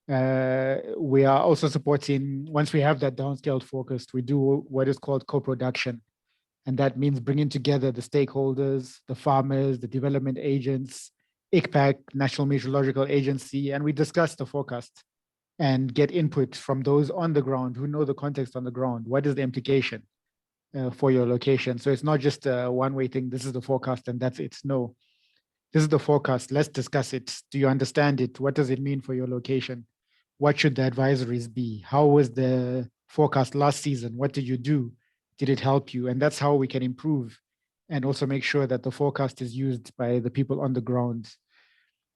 We are also supporting, once we have that downscaled forecast, we do what is called co-production. And that means bringing together the stakeholders, the farmers, the development agents, ICPAC, National Meteorological Agency, and we discuss the forecast and get input from those on the ground who know the context on the ground. What is the implication for your location? So it's not just a one-way thing, this is the forecast and that's it. No, this is the forecast, let's discuss it. Do you understand it? What does it mean for your location? What should the advisories be? How was the forecast last season? What did you do? Did it help you? And that's how we can improve and also make sure that the forecast is used by the people on the ground.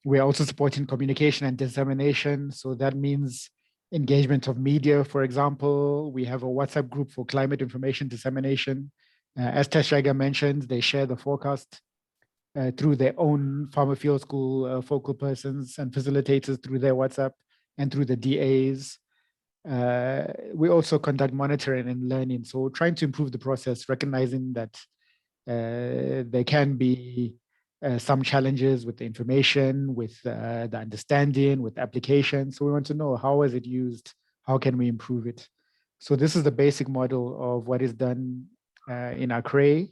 We're also supporting communication and dissemination. So that means engagement of media, for example. We have a WhatsApp group for climate information dissemination. As Teshager mentioned, they share the forecast through their own Farmer Field School focal persons and facilitators through their WhatsApp and through the DAs. We also conduct monitoring and learning. So trying to improve the process, recognizing that there can be some challenges with the information, with the understanding, with application. So we want to know, how is it used? How can we improve it? So this is the basic model of what is done in ACREI.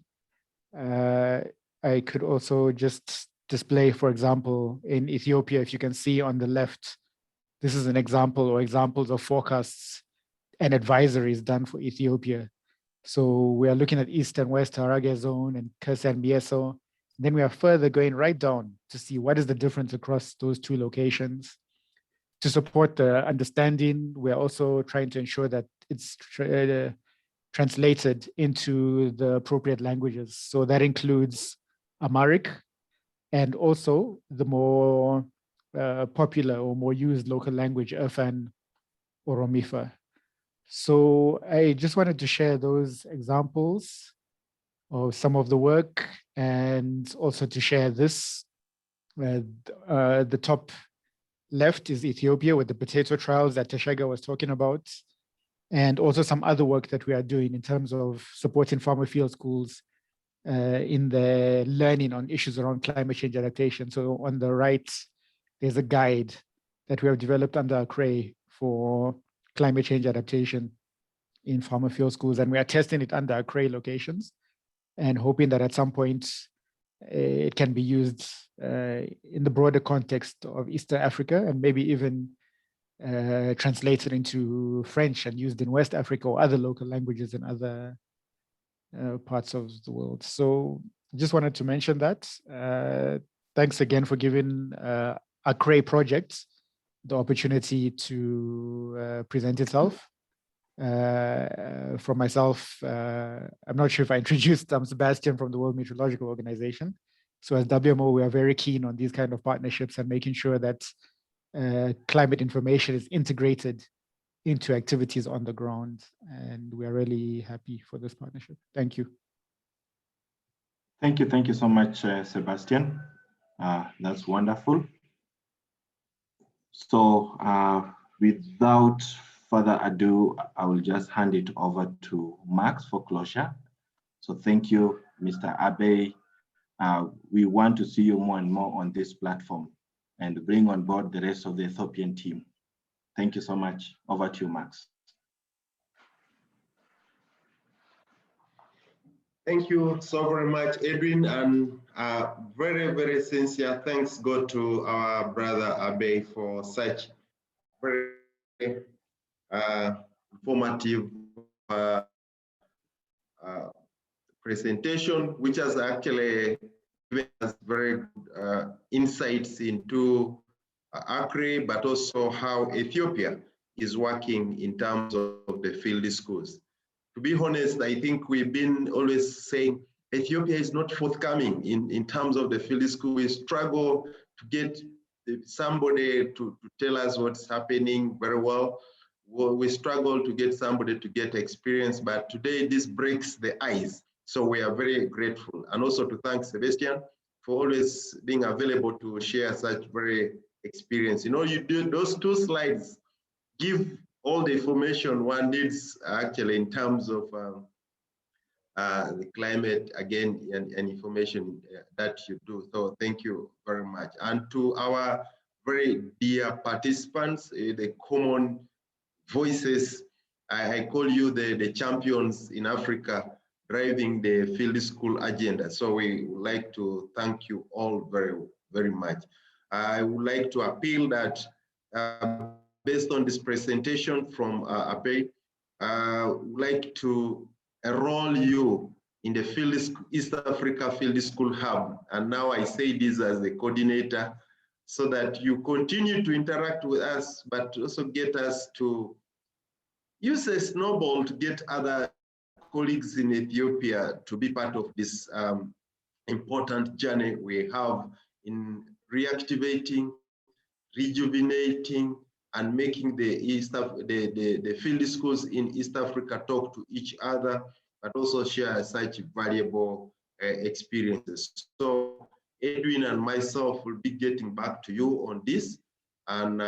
I could also just display, for example, in Ethiopia, if you can see on the left, this is an example or examples of forecasts and advisories done for Ethiopia. So we are looking at East and West Harage zone and Kesa and Mieso. Then we are further going right down to see what is the difference across those two locations. To support the understanding, we're also trying to ensure that it's translated into the appropriate languages. So that includes Amharic and also the more popular or more used local language, Afan or Romifa. So I just wanted to share those examples of some of the work, and also to share this. The top left is Ethiopia with the potato trials that Teshager was talking about, and also some other work that we are doing in terms of supporting farmer field schools in the learning on issues around climate change adaptation. So on the right, there's a guide that we have developed under ACREI for climate change adaptation in farmer field schools, and we are testing it under ACREI locations and hoping that at some point it can be used in the broader context of Eastern Africa, and maybe even translated into French and used in West Africa or other local languages in other parts of the world. So just wanted to mention that. Thanks again for giving ACREI project the opportunity to present itself. For myself, I'm not sure if I introduced, I'm Sebastian from the World Meteorological Organization. So as WMO, we are very keen on these kind of partnerships and making sure that climate information is integrated into activities on the ground. And we are really happy for this partnership. Thank you. Thank you so much, Sebastian. That's wonderful. So without further ado, I will just hand it over to Max for closure. So thank you, Mr. Abay. We want to see you more and more on this platform and bring on board the rest of the Ethiopian team. Thank you so much. Over to you, Max. Thank you so very much, Edwin, and very, very sincere thanks go to our brother Abay for such very informative presentation, which has actually given us very insights into ACREI, but also how Ethiopia is working in terms of the field schools. To be honest, I think we've been always saying Ethiopia is not forthcoming in terms of the field school. We struggle to get somebody to tell us what's happening very well. We struggle to get somebody to get experience, but today this breaks the ice. So we are very grateful. And also to thank Sebastian for always being available to share such very experience. You know, you do those two slides, give all the information one needs actually in terms of the climate again and information that you do. So thank you very much. And to our very dear participants, the common voices, I call you the champions in Africa driving the field school agenda. So we would like to thank you all very, very much. I would like to appeal that based on this presentation from Abay, would like to enroll you in the East Africa Field School Hub. And now I say this as the coordinator, so that you continue to interact with us, but also get us to use a snowball to get other colleagues in Ethiopia to be part of this important journey we have in reactivating, rejuvenating, and making the field schools in East Africa talk to each other, but also share such valuable experiences. So Edwin and myself will be getting back to you on this, and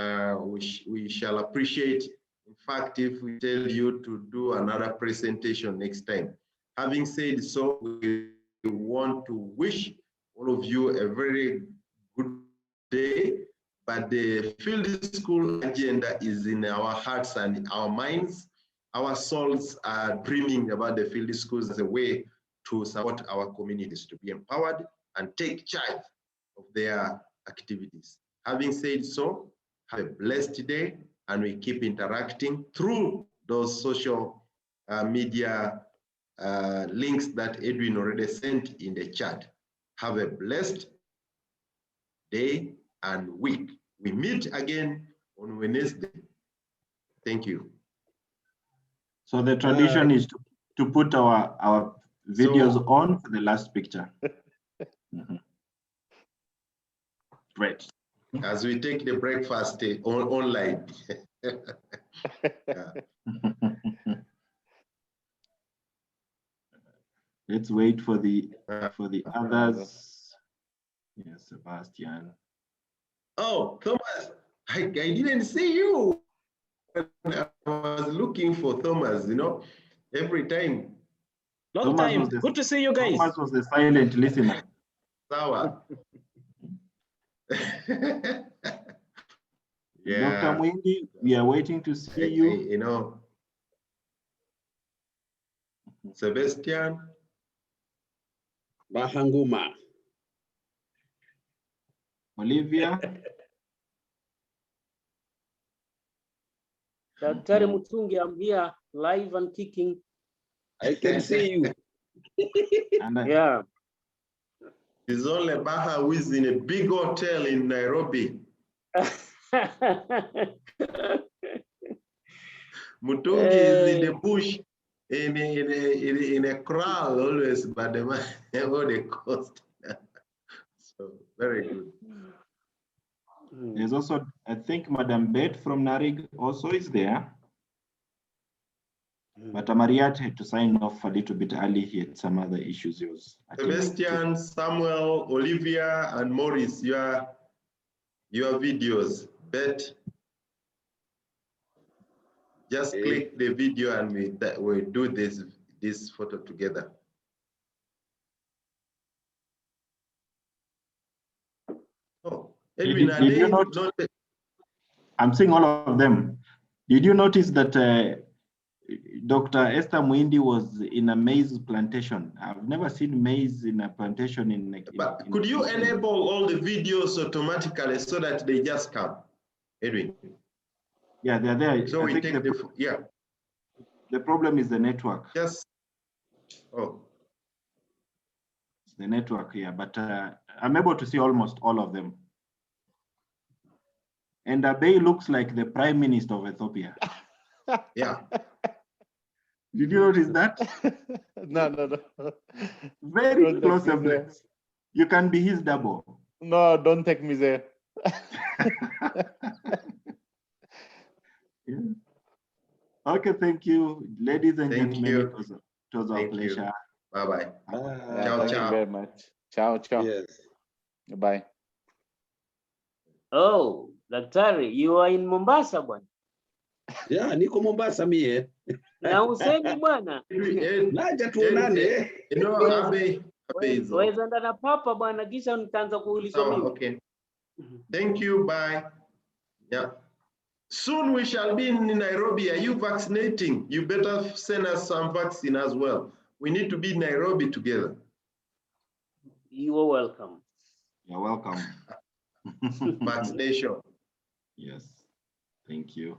we shall appreciate, in fact, if we tell you to do another presentation next time. Having said so, we want to wish all of you a very good day. But the field school agenda is in our hearts and our minds. Our souls are dreaming about the field schools as a way to support our communities to be empowered and take charge of their activities. Having said so, have a blessed day, and we keep interacting through those social media links that Edwin already sent in the chat. Have a blessed day and week. We meet again on Wednesday. Thank you. So the tradition is to put our videos on for the last picture. Great. As we take the breakfast online. Yeah. Let's wait for the others. Yes, Sebastian. Oh, Thomas, I didn't see you. I was looking for Thomas, you know, every time. Long time. Good to see you guys. Thomas was the silent listener. Sawa. Yeah. Dr. Mwindi, we are waiting to see you. You know, Sebastian. Bahanguma. Olivia. Daktari Mutungi, I'm here, live and kicking. I can see you. Yeah. It's only Baha who is in a big hotel in Nairobi. Mutungi is in the bush, in a crowd always, but the man on the coast. So very good. There's also, I think, Madam Beth from Narig also is there. But Amariat had to sign off a little bit early. He had some other issues he was attending to. Sebastian, Samuel, Olivia, and Maurice, your videos. Bet. Just click the video and we do this photo together. Oh, Edwin, did you not? I'm seeing all of them. Did you notice that Dr. Esther Mwindi was in a maize plantation? I've never seen maize in a plantation But could you enable all the videos automatically so that they just come, Edwin? Yeah, they're there. So we take yeah. The problem is the network. Yes. Oh. It's the network here, but I'm able to see almost all of them. And Abay looks like the Prime Minister of Ethiopia. Yeah. Did you notice that? No. Very close resemblance. You can be his double. No, don't take me there. Yeah. Okay, thank you, ladies and gentlemen. It was our pleasure. Bye-bye. Ciao, Thank ciao. you very much. Ciao, ciao. Yes. Bye. Oh, Daktari, you are in Mombasa, bwana. Yeah, niko Mombasa mie. Na usemi bwana. Naja tuonane. You know, Abay is Waweza enda na papa bwana, kisha nitaanza kuuliza mimi. okay. Thank you. Bye. Yeah. Soon we shall be in Nairobi. Are you vaccinating? You better send us some vaccine as well. We need to be in Nairobi together. You are welcome. You're welcome. Vaccination. Yes. Thank you.